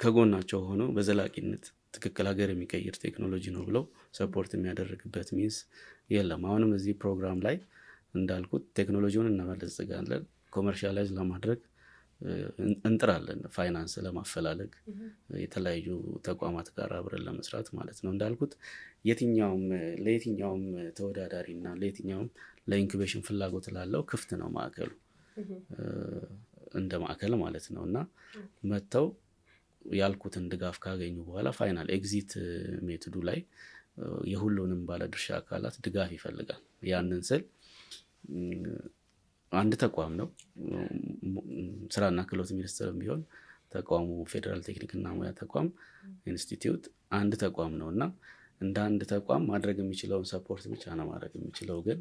ከጎናቸው ሆኖ በዘላቂነት ትክክል ሀገር የሚቀይር ቴክኖሎጂ ነው ብለው ሰፖርት የሚያደርግበት ሚንስ የለም። አሁንም እዚህ ፕሮግራም ላይ እንዳልኩት ቴክኖሎጂውን እናበለጽጋለን፣ ኮመርሻላይዝ ለማድረግ እንጥራለን፣ ፋይናንስ ለማፈላለግ የተለያዩ ተቋማት ጋር አብረን ለመስራት ማለት ነው። እንዳልኩት ለየትኛውም ተወዳዳሪና ለየትኛውም ለኢንኩቤሽን ፍላጎት ላለው ክፍት ነው ማዕከሉ እንደ ማዕከል ማለት ነው እና መጥተው ያልኩትን ድጋፍ ካገኙ በኋላ ፋይናል ኤግዚት ሜቶዱ ላይ የሁሉንም ባለድርሻ አካላት ድጋፍ ይፈልጋል። ያንን ስል አንድ ተቋም ነው፣ ስራና ክህሎት ሚኒስቴርም ቢሆን ተቋሙ ፌዴራል ቴክኒክና ሙያ ተቋም ኢንስቲትዩት አንድ ተቋም ነው እና እንደ አንድ ተቋም ማድረግ የሚችለውን ሰፖርት ብቻ ነው ማድረግ የሚችለው። ግን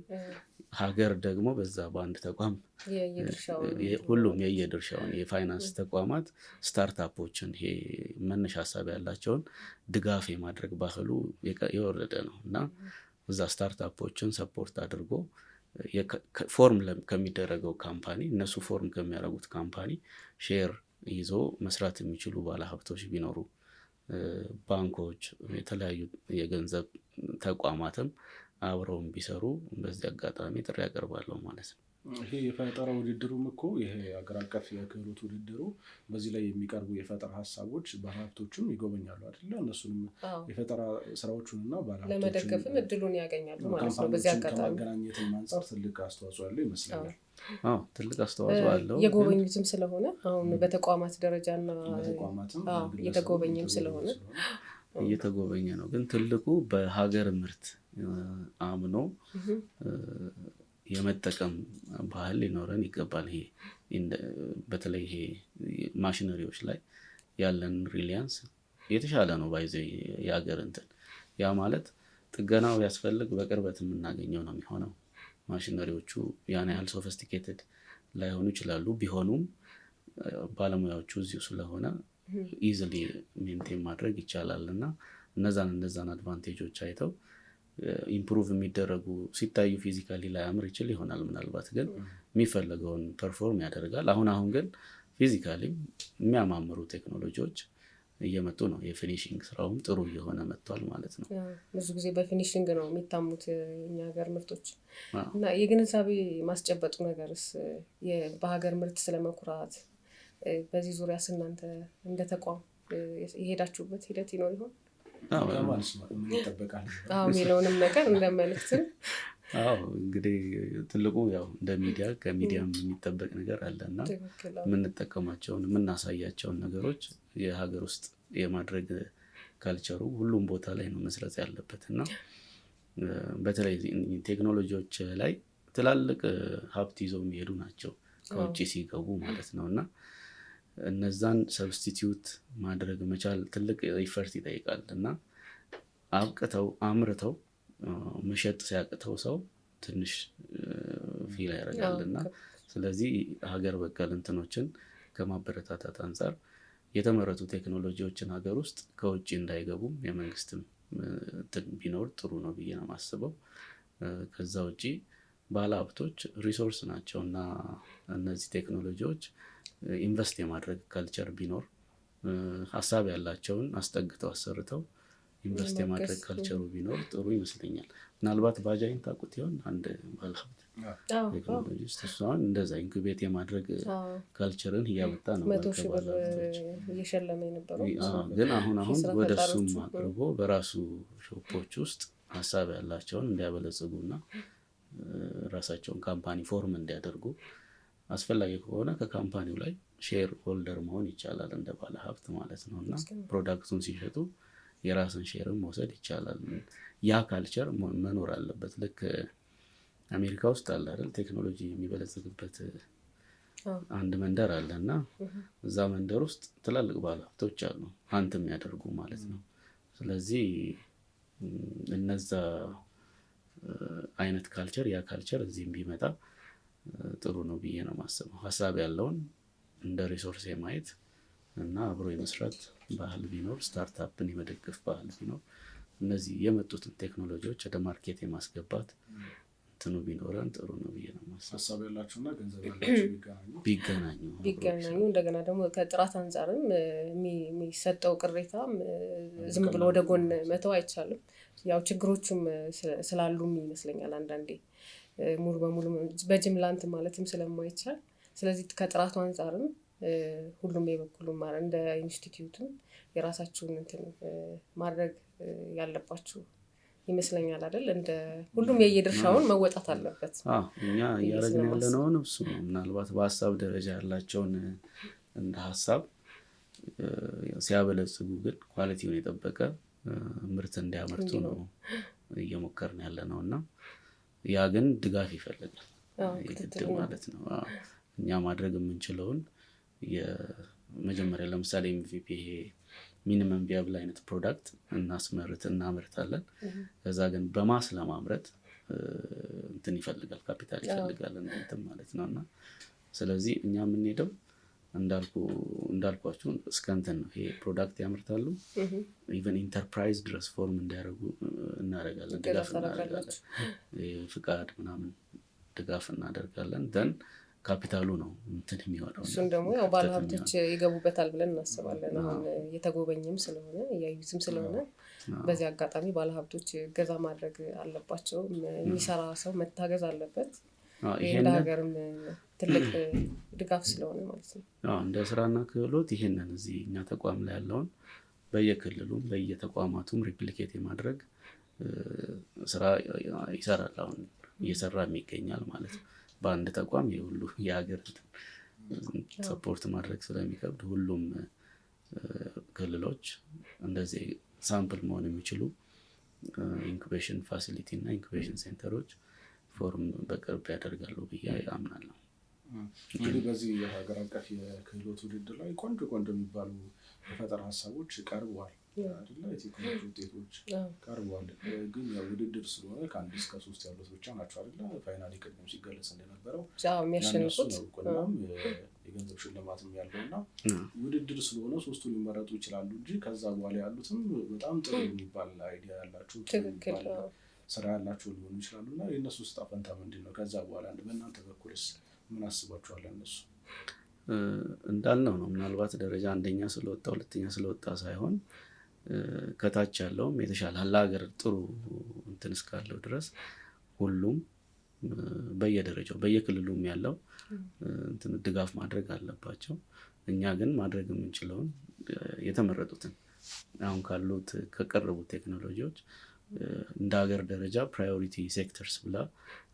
ሀገር ደግሞ በዛ በአንድ ተቋም ሁሉም የየድርሻውን የፋይናንስ ተቋማት ስታርታፖችን ይሄ መነሻ ሀሳብ ያላቸውን ድጋፍ የማድረግ ባህሉ የወረደ ነው እና እዛ ስታርታፖችን ሰፖርት አድርጎ ፎርም ከሚደረገው ካምፓኒ እነሱ ፎርም ከሚያደርጉት ካምፓኒ ሼር ይዞ መስራት የሚችሉ ባለሀብቶች ቢኖሩ፣ ባንኮች፣ የተለያዩ የገንዘብ ተቋማትም አብረውም ቢሰሩ በዚህ አጋጣሚ ጥሪ ያቀርባለሁ ማለት ነው። ይሄ የፈጠራ ውድድሩም እኮ ይሄ አገር አቀፍ የክህሎት ውድድሩ በዚህ ላይ የሚቀርቡ የፈጠራ ሀሳቦች ባለሀብቶችም ይጎበኛሉ አይደለ? እነሱንም የፈጠራ ስራዎቹንና ባለሀብቶችን ለመደገፍም እድሉን ያገኛሉ ማለት ነው። በዚህ አጋጣሚ ከማገናኘትም አንጻር ትልቅ አስተዋጽኦ ያለው ይመስለኛል። ትልቅ አስተዋጽኦ አለው። የጎበኙትም ስለሆነ አሁን በተቋማት ደረጃና የተጎበኘም ስለሆነ እየተጎበኘ ነው። ግን ትልቁ በሀገር ምርት አምኖ የመጠቀም ባህል ሊኖረን ይገባል። ይሄ በተለይ ይሄ ማሽነሪዎች ላይ ያለን ሪሊያንስ የተሻለ ነው ባይዘ የሀገር እንትን ያ ማለት ጥገናው ያስፈልግ በቅርበት የምናገኘው ነው የሚሆነው። ማሽነሪዎቹ ያን ያህል ሶፊስቲኬትድ ላይሆኑ ይችላሉ። ቢሆኑም ባለሙያዎቹ እዚሁ ስለሆነ ኢዝሊ ሜንቴን ማድረግ ይቻላል እና እነዛን አድቫንቴጆች አይተው ኢምፕሩቭ የሚደረጉ ሲታዩ ፊዚካሊ ላይ አምር ይችል ይሆናል ምናልባት፣ ግን የሚፈለገውን ፐርፎርም ያደርጋል። አሁን ግን ፊዚካሊ የሚያማምሩ ቴክኖሎጂዎች እየመጡ ነው። የፊኒሽንግ ስራውም ጥሩ እየሆነ መጥቷል ማለት ነው። ብዙ ጊዜ በፊኒሽንግ ነው የሚታሙት የኛ ሀገር ምርቶች እና የግንዛቤ ማስጨበጡ ነገርስ በሀገር ምርት ስለመኩራት በዚህ ዙሪያ እናንተ እንደ ተቋም የሄዳችሁበት ሂደት ይኖር ይሆን? የሚለውንም ነገር እንደመልክትም እንግዲህ ትልቁ ያው እንደ ሚዲያ ከሚዲያም የሚጠበቅ ነገር አለና የምንጠቀማቸውን የምናሳያቸውን ነገሮች የሀገር ውስጥ የማድረግ ካልቸሩ ሁሉም ቦታ ላይ ነው መስረት ያለበት እና በተለይ ቴክኖሎጂዎች ላይ ትላልቅ ሀብት ይዘው የሚሄዱ ናቸው ከውጭ ሲገቡ ማለት ነው እና እነዛን ሰብስቲቲዩት ማድረግ መቻል ትልቅ ኢፈርት ይጠይቃል እና አብቅተው አምርተው መሸጥ ሲያቅተው ሰው ትንሽ ፊል ያደርጋል እና ስለዚህ ሀገር በቀል እንትኖችን ከማበረታታት አንጻር የተመረቱ ቴክኖሎጂዎችን ሀገር ውስጥ ከውጭ እንዳይገቡም የመንግስትም ቢኖር ጥሩ ነው ብዬ ነው የማስበው። ከዛ ውጭ ባለሀብቶች ሪሶርስ ናቸው እና እነዚህ ቴክኖሎጂዎች ኢንቨስት የማድረግ ካልቸር ቢኖር ሀሳብ ያላቸውን አስጠግተው አሰርተው ኢንቨስት የማድረግ ካልቸሩ ቢኖር ጥሩ ይመስለኛል። ምናልባት ባጃይን ታውቁት ይሆን? አንድ ባለሀብት ቴክኖሎጂስት እሷን እንደዛ ኢንኩቤት የማድረግ ካልቸርን እያመጣ ነው። 100 ሺህ ብር እየሸለመ የነበረው ግን አሁን ወደ እሱም አቅርቦ በራሱ ሾፖች ውስጥ ሀሳብ ያላቸውን እንዲያበለጽጉና ራሳቸውን ካምፓኒ ፎርም እንዲያደርጉ አስፈላጊ ከሆነ ከካምፓኒው ላይ ሼር ሆልደር መሆን ይቻላል እንደ ባለ ሀብት ማለት ነው እና ፕሮዳክቱን ሲሸጡ የራስን ሼርም መውሰድ ይቻላል። ያ ካልቸር መኖር አለበት። ልክ አሜሪካ ውስጥ አለ አይደል ቴክኖሎጂ የሚበለጽግበት አንድ መንደር አለ እና እዛ መንደር ውስጥ ትላልቅ ባለ ሀብቶች አሉ አንተ የሚያደርጉ ማለት ነው። ስለዚህ እነዛ አይነት ካልቸር ያ ካልቸር እዚህም ቢመጣ ጥሩ ነው ብዬ ነው የማስበው። ሀሳብ ያለውን እንደ ሪሶርስ የማየት እና አብሮ የመስራት ባህል ቢኖር፣ ስታርታፕን የመደገፍ ባህል ቢኖር፣ እነዚህ የመጡትን ቴክኖሎጂዎች ወደ ማርኬት የማስገባት እንትኑ ቢኖረን ጥሩ ነው ብዬ ነው የማስበው። ሀሳብ ያላቸውና ገንዘብ ያላቸው ቢገናኙ እንደገና ደግሞ ከጥራት አንጻርም የሚሰጠው ቅሬታም ዝም ብሎ ወደ ጎን መተው አይቻልም። ያው ችግሮቹም ስላሉም ይመስለኛል አንዳንዴ ሙሉ በሙሉ በጅምላንት ማለትም ስለማይቻል፣ ስለዚህ ከጥራቱ አንጻርም ሁሉም የበኩሉም እንደ ኢንስቲትዩትም የራሳችሁን እንትን ማድረግ ያለባችሁ ይመስለኛል አይደል? እንደ ሁሉም የየድርሻውን መወጣት አለበት። እኛ እያደረግን ያለነውን እሱ ነው። ምናልባት በሀሳብ ደረጃ ያላቸውን እንደ ሀሳብ ሲያበለጽጉ ግን ኳሊቲውን የጠበቀ ምርት እንዲያመርቱ ነው እየሞከርን ያለ ነው እና ያ ግን ድጋፍ ይፈልጋል የግድ ማለት ነው። እኛ ማድረግ የምንችለውን መጀመሪያ ለምሳሌ MVP ይሄ ሚኒመም ቪያብል አይነት ፕሮዳክት እናመርታለን። ከዛ ግን በማስ ለማምረት እንትን ይፈልጋል፣ ካፒታል ይፈልጋል እንትን ማለት ነውና ስለዚህ እኛ የምንሄደው እንዳልኳችሁ እስከ እንትን ነው። ይሄ ፕሮዳክት ያመርታሉ ኢቨን ኢንተርፕራይዝ ድረስ ፎርም እንዲያደርጉ እናደርጋለን፣ ድጋፍ እናደርጋለን፣ ፍቃድ ምናምን ድጋፍ እናደርጋለን። ደን ካፒታሉ ነው እንትን የሚሆነው። እሱን ደግሞ ያው ባለሀብቶች ይገቡበታል ብለን እናስባለን። አሁን የተጎበኝም ስለሆነ እያዩትም ስለሆነ በዚህ አጋጣሚ ባለሀብቶች እገዛ ማድረግ አለባቸው። የሚሰራ ሰው መታገዝ አለበት። ይሄን ሀገርም ትልቅ ድጋፍ ስለሆነ ማለት ነው። እንደ ስራና ክህሎት ይሄንን እዚህ እኛ ተቋም ላይ ያለውን በየክልሉም በየተቋማቱም ሪፕሊኬት የማድረግ ስራ ይሰራል። አሁን እየሰራም ይገኛል ማለት ነው። በአንድ ተቋም የሁሉ የሀገር ሰፖርት ማድረግ ስለሚከብድ ሁሉም ክልሎች እንደዚህ ሳምፕል መሆን የሚችሉ ኢንኩቤሽን ፋሲሊቲ እና ኢንኩቤሽን ሴንተሮች ፎርም በቅርብ ያደርጋሉ ብዬ አምናለሁ። እንግዲህ በዚህ የሀገር አቀፍ የክህሎት ውድድር ላይ ቆንጆ የሚባሉ የፈጠራ ሀሳቦች ቀርበዋል አይደለ? የቴክኖሎጂ ውጤቶች ቀርበዋል። ግን ያው ውድድር ስለሆነ ከ1 እስከ 3 ያሉት ብቻ ናቸው አይደለ? ፋይናሊ ቅድም ሲገለጽ እንደነበረው የሚያሸንፉት እውቅናም የገንዘብ ሽልማትም ያለውና ውድድር ስለሆነ 3ቱ ሊመረጡ ይችላሉ እንጂ ከዛ በኋላ ያሉትም በጣም ጥሩ የሚባል አይዲያ ያላቸው ስራ ያላቸው ሊሆኑ ይችላሉ። እና የእነሱ ዕጣ ፈንታ ምንድን ነው? ከዛ በኋላ በእናንተ በኩልስ ምን አስባችኋል? እነሱ እንዳልነው ነው። ምናልባት ደረጃ 1ኛ ስለወጣ 2ኛ ስለወጣ ሳይሆን ከታች ያለውም የተሻለ ለሀገር ጥሩ እንትን እስካለው ድረስ ሁሉም በየደረጃው በየክልሉም ያለው እንትን ድጋፍ ማድረግ አለባቸው። እኛ ግን ማድረግ የምንችለውን የተመረጡትን አሁን ካሉት ከቀረቡት ቴክኖሎጂዎች እንደ ሀገር ደረጃ ፕራዮሪቲ ሴክተርስ ብላ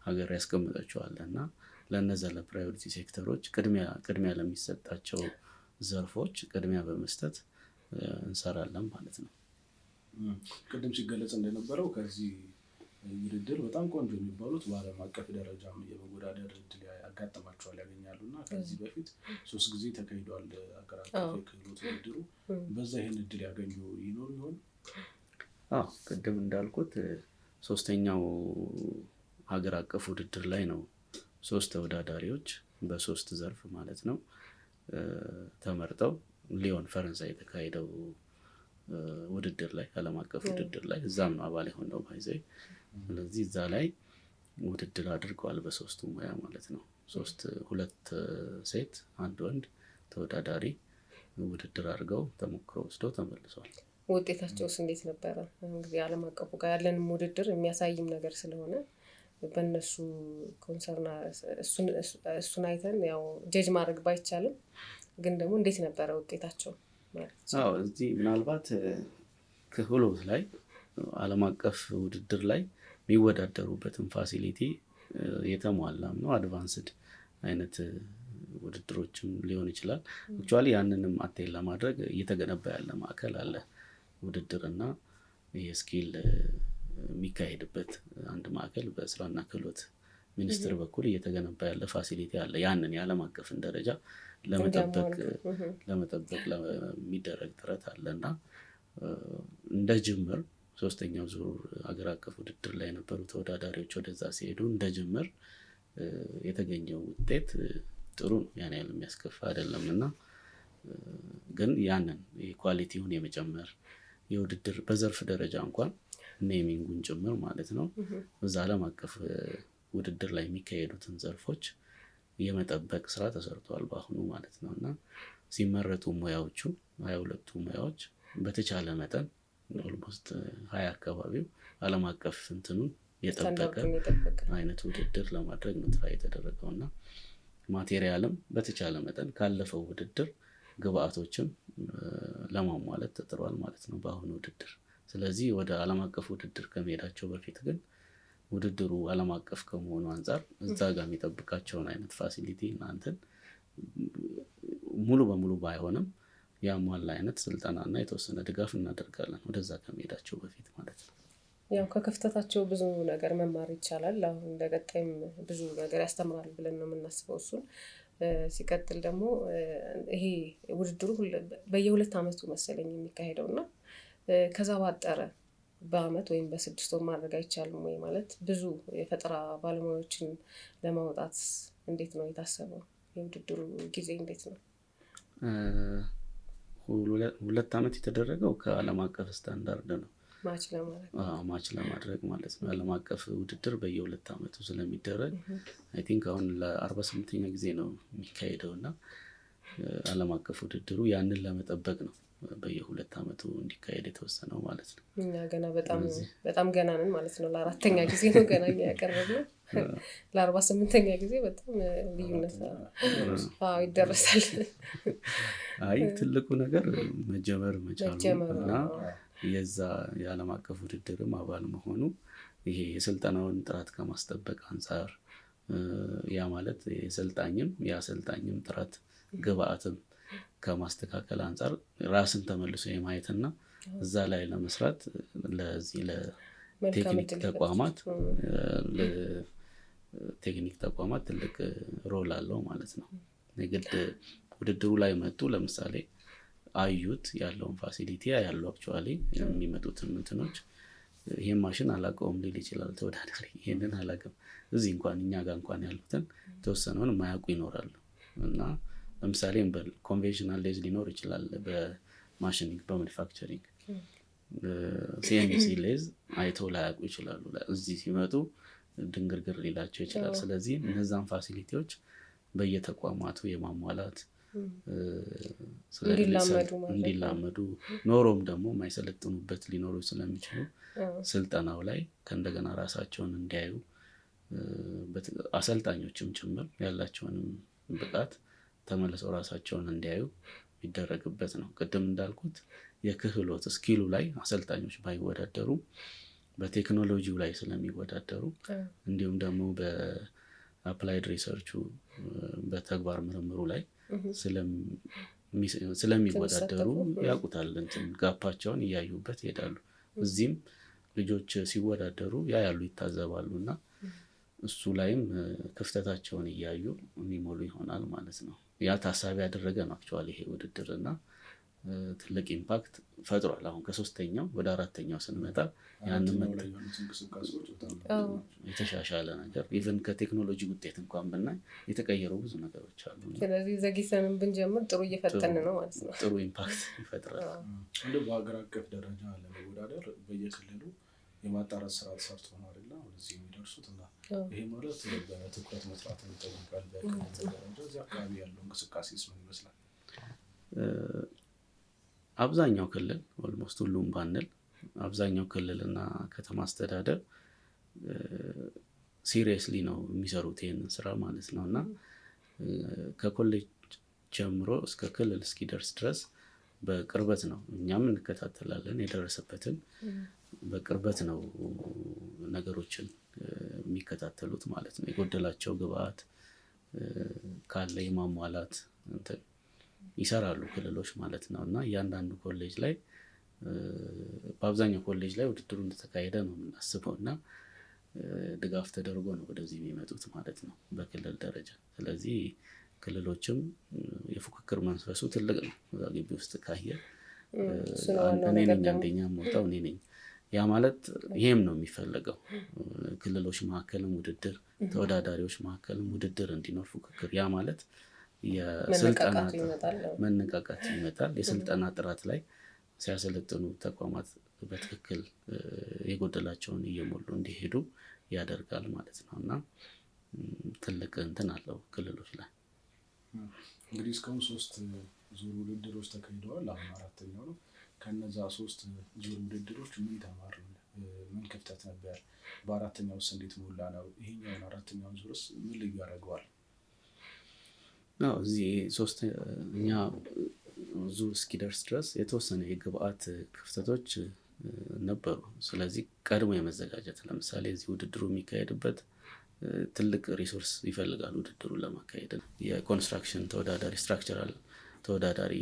ሀገር ያስቀምጣቸዋል እና ለነዛ ለፕራዮሪቲ ሴክተሮች ቅድሚያ ለሚሰጣቸው ዘርፎች ቅድሚያ በመስጠት እንሰራለን ማለት ነው። ቅድም ሲገለጽ እንደነበረው ከዚህ ውድድር በጣም ቆንጆ የሚባሉት በዓለም አቀፍ ደረጃም የመወዳደር እድል ያጋጥማቸዋል ያገኛሉ እና ከዚህ በፊት 3 ጊዜ ተካሂዷል ሀገር አቀፍ የክህሎት ውድድሩ። በዛ ይህን እድል ያገኙ ይኖሩ ይሆን? ቅድም እንዳልኩት 3ኛው ሀገር አቀፍ ውድድር ላይ ነው 3 ተወዳዳሪዎች በ3 ዘርፍ ማለት ነው ተመርጠው ሊዮን ፈረንሳይ የተካሄደው ውድድር ላይ ዓለም አቀፍ ውድድር ላይ እዛም ነው አባል የሆነው ባይዘይ። ስለዚህ እዛ ላይ ውድድር አድርገዋል በ3ቱ ሙያ ማለት ነው። 2 ሴት 1 ወንድ ተወዳዳሪ ውድድር አድርገው ተሞክሮ ወስደው ተመልሰዋል። ውጤታቸውስ እንዴት ነበረ? እንግዲህ ዓለም አቀፉ ጋር ያለንም ውድድር የሚያሳይም ነገር ስለሆነ በእነሱ ኮንሰርና እሱን አይተን ያው ጀጅ ማድረግ ባይቻልም ግን ደግሞ እንዴት ነበረ ውጤታቸው ማለት ነው? እዚህ ምናልባት ክህሎት ላይ ዓለም አቀፍ ውድድር ላይ የሚወዳደሩበትን ፋሲሊቲ የተሟላም ነው። አድቫንስድ አይነት ውድድሮችም ሊሆን ይችላል። አክቹዋሊ ያንንም አቴን ለማድረግ እየተገነባ ያለ ማዕከል አለ። ውድድርና የስኪል የሚካሄድበት አንድ ማዕከል በስራና ክህሎት ሚኒስቴር በኩል እየተገነባ ያለ ፋሲሊቲ አለ። ያንን የዓለም አቀፍን ደረጃ ለመጠበቅ ለሚደረግ ጥረት አለና እንደ ጅምር 3ኛው ዙር ሀገር አቀፍ ውድድር ላይ የነበሩ ተወዳዳሪዎች ወደዛ ሲሄዱ እንደ ጅምር የተገኘው ውጤት ጥሩ ነው። ያን ያህል የሚያስከፋ አይደለም እና ግን ያንን የኳሊቲውን የመጨመር የውድድር በዘርፍ ደረጃ እንኳን ኔሚንጉን ጭምር ማለት ነው በዛ ዓለም አቀፍ ውድድር ላይ የሚካሄዱትን ዘርፎች የመጠበቅ ስራ ተሰርቷል በአሁኑ ማለት ነው። እና ሲመረጡ ሙያዎቹ 22ቱ ሙያዎች በተቻለ መጠን ኦልሞስት 20 አካባቢው ዓለም አቀፍ እንትኑን የጠበቀ አይነት ውድድር ለማድረግ ነው ትራይ የተደረገው እና ማቴሪያልም በተቻለ መጠን ካለፈው ውድድር ግብአቶችም ለማሟላት ተጥሯል ማለት ነው በአሁኑ ውድድር። ስለዚህ ወደ ዓለም አቀፍ ውድድር ከመሄዳቸው በፊት ግን ውድድሩ ዓለም አቀፍ ከመሆኑ አንፃር እዛ ጋር የሚጠብቃቸውን አይነት ፋሲሊቲ እናንተን ሙሉ በሙሉ ባይሆንም ያሟላ አይነት ስልጠናና የተወሰነ ድጋፍ እናደርጋለን ወደዛ ከመሄዳቸው በፊት ማለት ነው። ያው ከክፍተታቸው ብዙ ነገር መማር ይቻላል። አሁን እንደቀጣይም ብዙ ነገር ያስተምራል ብለን ነው የምናስበው። እሱን ሲቀጥል ደግሞ ይሄ ውድድሩ በየ2 ዓመቱ መሰለኝ የሚካሄደው እና ከዛ ባጠረ በአመት ወይም በ6 ወር ማድረግ አይቻልም ወይ? ማለት ብዙ የፈጠራ ባለሙያዎችን ለማውጣት እንዴት ነው የታሰበው? የውድድሩ ጊዜ እንዴት ነው? 2 ዓመት የተደረገው ከዓለም አቀፍ ስታንዳርድ ነው ማች ለማድረግ ማለት ነው። ዓለም አቀፍ ውድድር በየ2 ዓመቱ ስለሚደረግ አይ ቲንክ አሁን ለ48ኛ ጊዜ ነው የሚካሄደው እና ዓለም አቀፍ ውድድሩ ያንን ለመጠበቅ ነው በየ2 ዓመቱ እንዲካሄድ የተወሰነው ማለት ነው። እኛ ገና በጣም ገና ነን ማለት ነው። ለ4ኛ ጊዜ ነው ገና ያቀረብነው። ለ48ኛ ጊዜ በጣም ልዩነት ይደረሳል። አይ ትልቁ ነገር መጀመር መቻሉ እና የዛ የዓለም አቀፍ ውድድርም አባል መሆኑ ይሄ የስልጠናውን ጥራት ከማስጠበቅ አንፃር ያ ማለት የአሰልጣኝም ጥራት ግብአትም ከማስተካከል አንፃር ራስን ተመልሶ የማየትና እዛ ላይ ለመስራት ለዚህ ለቴክኒክ ተቋማት ትልቅ ሮል አለው ማለት ነው። የግድ ውድድሩ ላይ መጡ ለምሳሌ አዩት ያለውን ፋሲሊቲ ያለው አክቹአሊ የሚመጡትን እንትኖች ይሄን ማሽን አላውቀውም ሊል ይችላል ተወዳዳሪ። ይሄንን አላውቅም እዚህ እንኳን እኛ ጋር እንኳን ያሉትን ተወሰነውን ማያውቁ ይኖራሉ እና ለምሳሌ ኮንቬንሽናል ሌዝ ሊኖር ይችላል በማሽኒንግ በማኑፋክቸሪንግ ሲኤንሲ ሌዝ አይተው ላያውቁ ይችላሉ። እዚህ ሲመጡ ድንግርግር ሊላቸው ይችላል። ስለዚህ እነዛን ፋሲሊቲዎች በየተቋማቱ የማሟላት እንዲላመዱ ኖሮም ደግሞ የማይሰለጥኑበት ሊኖሩ ስለሚችሉ ስልጠናው ላይ ከእንደገና ራሳቸውን እንዲያዩ አሰልጣኞችም ጭምር ያላቸውንም ብቃት ተመልሰው ራሳቸውን እንዲያዩ ይደረግበት ነው። ቅድም እንዳልኩት የክህሎት ስኪሉ ላይ አሰልጣኞች ባይወዳደሩ በቴክኖሎጂው ላይ ስለሚወዳደሩ እንዲሁም ደግሞ በአፕላይድ ሪሰርቹ በተግባር ምርምሩ ላይ ስለሚወዳደሩ ያውቁታል። ጋፓቸውን እያዩበት ይሄዳሉ። እዚህም ልጆች ሲወዳደሩ ያያሉ ይታዘባሉ እና እሱ ላይም ክፍተታቸውን እያዩ የሚሞሉ ይሆናል ማለት ነው። ያ ታሳቢ ያደረገ ነው አክቹአሊ ይሄ ውድድር እና ትልቅ ኢምፓክት ፈጥሯል። አሁን ከ3ኛው ወደ 4ኛው ስንመጣ ያንን የተሻሻለ ነገር ኢቭን ከቴክኖሎጂ ውጤት እንኳን ብናይ የተቀየሩ ብዙ ነገሮች አሉ። ስለዚህ ዘግይተንም ብንጀምር ጥሩ እየፈጠን ነው ማለት ነው። ጥሩ ኢምፓክት ይፈጥራል። እንደ በሀገር አቀፍ ደረጃ ለመወዳደር በየክልሉ የማጣራት ስራ ተሰርቶ ነው አይደል ወደዚህ የሚደርሱት እና ይሄ ማለት በትኩረት መስራት ይጠይቃል። በክልል ደረጃ እዚህ አካባቢ ያለው እንቅስቃሴስ ምን ይመስላል? አብዛኛው ክልል ኦልሞስት ሁሉም ባንል አብዛኛው ክልልና ከተማ አስተዳደር ሲሪየስሊ ነው የሚሰሩት ይሄንን ስራ ማለት ነው እና ከኮሌጅ ጀምሮ እስከ ክልል እስኪደርስ ድረስ በቅርበት ነው እኛም እንከታተላለን። የደረሰበትን በቅርበት ነው ነገሮችን የሚከታተሉት ማለት ነው። የጎደላቸው ግብአት ካለ የማሟላት ይሰራሉ ክልሎች ማለት ነው እና እያንዳንዱ ኮሌጅ ላይ በአብዛኛው ኮሌጅ ላይ ውድድሩ እንደተካሄደ ነው የምናስበው እና ድጋፍ ተደርጎ ነው ወደዚህ የሚመጡት ማለት ነው በክልል ደረጃ። ስለዚህ ክልሎችም የፉክክር መንፈሱ ትልቅ ነው። ግቢ ውስጥ ካየ እኔ ነኝ አንደኛ የምወጣው እኔ ነኝ። ያ ማለት ይሄም ነው የሚፈለገው ክልሎች መካከልም ውድድር፣ ተወዳዳሪዎች መካከልም ውድድር እንዲኖር ፉክክር። ያ ማለት የስልጠና መነቃቃት ይመጣል። የስልጠና ጥራት ላይ ሲያሰለጥኑ ተቋማት በትክክል የጎደላቸውን እየሞሉ እንዲሄዱ ያደርጋል ማለት ነው እና ትልቅ እንትን አለው ክልሎች ላይ። እንግዲህ እስካሁን 3 ዙር ውድድሮች ተካሂደዋል። አሁን 4ኛው ነው። ከነዛ 3 ዙር ውድድሮች ምን ተማርን? ምን ክፍተት ነበር? በ4ኛው ውስጥ እንዴት ሞላ ነው? ይሄኛውን 4ኛው ዙርስ ምን ልዩ ያደርገዋል? እዚህ 3ኛ ዙር እስኪደርስ ድረስ የተወሰነ የግብአት ክፍተቶች ነበሩ። ስለዚህ ቀድሞ የመዘጋጀት ለምሳሌ እዚህ ውድድሩ የሚካሄድበት ትልቅ ሪሶርስ ይፈልጋል። ውድድሩን ለማካሄድ የኮንስትራክሽን ተወዳዳሪ ስትራክቸራል ተወዳዳሪ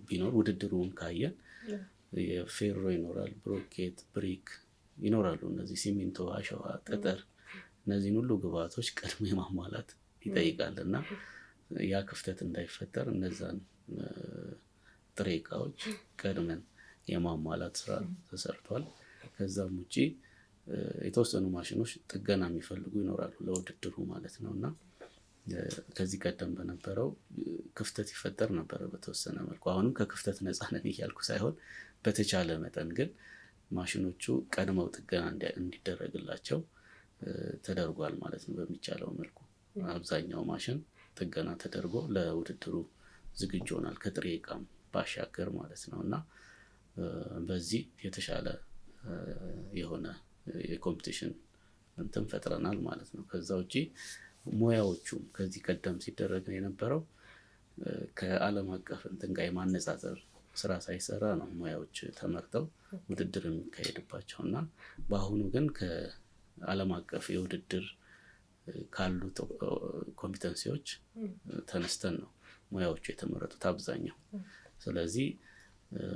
ቢኖር ውድድሩን ካየን የፌሮ ይኖራል፣ ብሎኬት፣ ብሪክ ይኖራሉ። እነዚህ ሲሚንቶ፣ አሸዋ፣ ጠጠር እነዚህን ሁሉ ግብአቶች ቀድሞ የማሟላት ይጠይቃል እና ያ ክፍተት እንዳይፈጠር እነዛን ጥሬ እቃዎች ቀድመን የማሟላት ስራ ተሰርቷል። ከዛም ውጪ የተወሰኑ ማሽኖች ጥገና የሚፈልጉ ይኖራሉ ለውድድሩ ማለት ነውና ከዚህ ቀደም በነበረው ክፍተት ይፈጠር ነበር በተወሰነ መልኩ። አሁንም ከክፍተት ነፃ ነን እያልኩ ሳይሆን በተቻለ መጠን ግን ማሽኖቹ ቀድመው ጥገና እንዲደረግላቸው ተደርጓል ማለት ነው። በሚቻለው መልኩ አብዛኛው ማሽን ጥገና ተደርጎ ለውድድሩ ዝግጁ ሆኗል ከጥሬ እቃም ባሻገር ማለት ነውና በዚህ የተሻለ የሆነ የኮምፒቲሽን እንትን ፈጥረናል ማለት ነው። ከዛ ውጪ ሙያዎቹም ከዚህ ቀደም ሲደረግ የነበረው ከዓለም አቀፍ እንትን ጋር የማነጻጸር ስራ ሳይሰራ ነው ሙያዎች ተመርጠው ውድድር የሚካሄድባቸውና በአሁኑ ግን ከዓለም አቀፍ የውድድር ካሉት ኮምፒተንሲዎች ተነስተን ነው ሙያዎቹ የተመረጡት አብዛኛው። ስለዚህ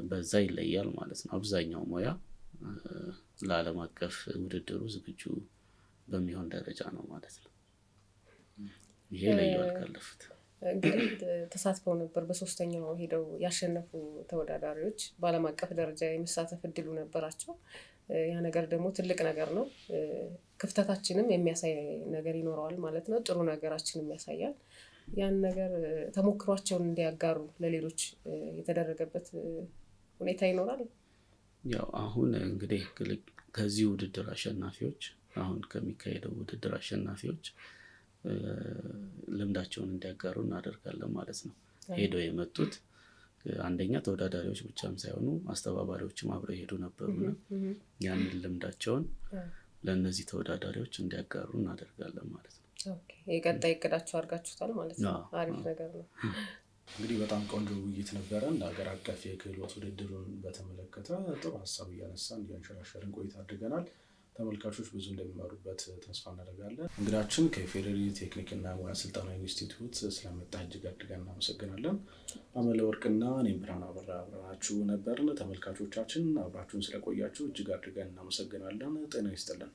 በዛ ይለያል ማለት ነው። አብዛኛው ሙያ ለዓለም አቀፍ ውድድሩ ዝግጁ በሚሆን ደረጃ ነው ማለት ነው። ይሄ ለየዋል ካለፉት እንግዲህ ተሳትፈው ነበር። በሶስተኛው ሄደው ያሸነፉ ተወዳዳሪዎች በዓለም አቀፍ ደረጃ የመሳተፍ እድሉ ነበራቸው። ያ ነገር ደግሞ ትልቅ ነገር ነው። ክፍተታችንም የሚያሳይ ነገር ይኖረዋል ማለት ነው። ጥሩ ነገራችንም ያሳያል። ያን ነገር ተሞክሯቸውን እንዲያጋሩ ለሌሎች የተደረገበት ሁኔታ ይኖራል። ያው አሁን እንግዲህ ከዚህ ውድድር አሸናፊዎች አሁን ከሚካሄደው ውድድር አሸናፊዎች ልምዳቸውን እንዲያጋሩ እናደርጋለን ማለት ነው። ሄደው የመጡት አንደኛ ተወዳዳሪዎች ብቻም ሳይሆኑ አስተባባሪዎችም አብረው ሄዱ ነበሩና ያንን ልምዳቸውን ለነዚህ ተወዳዳሪዎች እንዲያጋሩ እናደርጋለን ማለት ነው። ኦኬ የቀጣይ እቅዳችሁ አድርጋችሁታል ማለት ነው። አሪፍ ነገር ነው። እንግዲህ በጣም ቆንጆ ውይይት ነበረን። ሀገር አቀፍ የክህሎት ውድድሩን በተመለከተ ጥሩ ሀሳብ እያነሳን እያንሸራሸርን ቆይታ አድርገናል። ተመልካቾች ብዙ እንደሚማሩበት ተስፋ እናደርጋለን። እንግዳችን ከፌዴራል ቴክኒክና ሙያ ስልጠና ኢንስቲትዩት ስለመጣ እጅግ አድርገን እናመሰግናለን። አመለ ወርቅና እኔም ብርሃን አበራ አብረናችሁ ነበርን። ተመልካቾቻችን አብራችሁን ስለቆያችሁ እጅግ አድርገን እናመሰግናለን። ጤና ይስጥልን።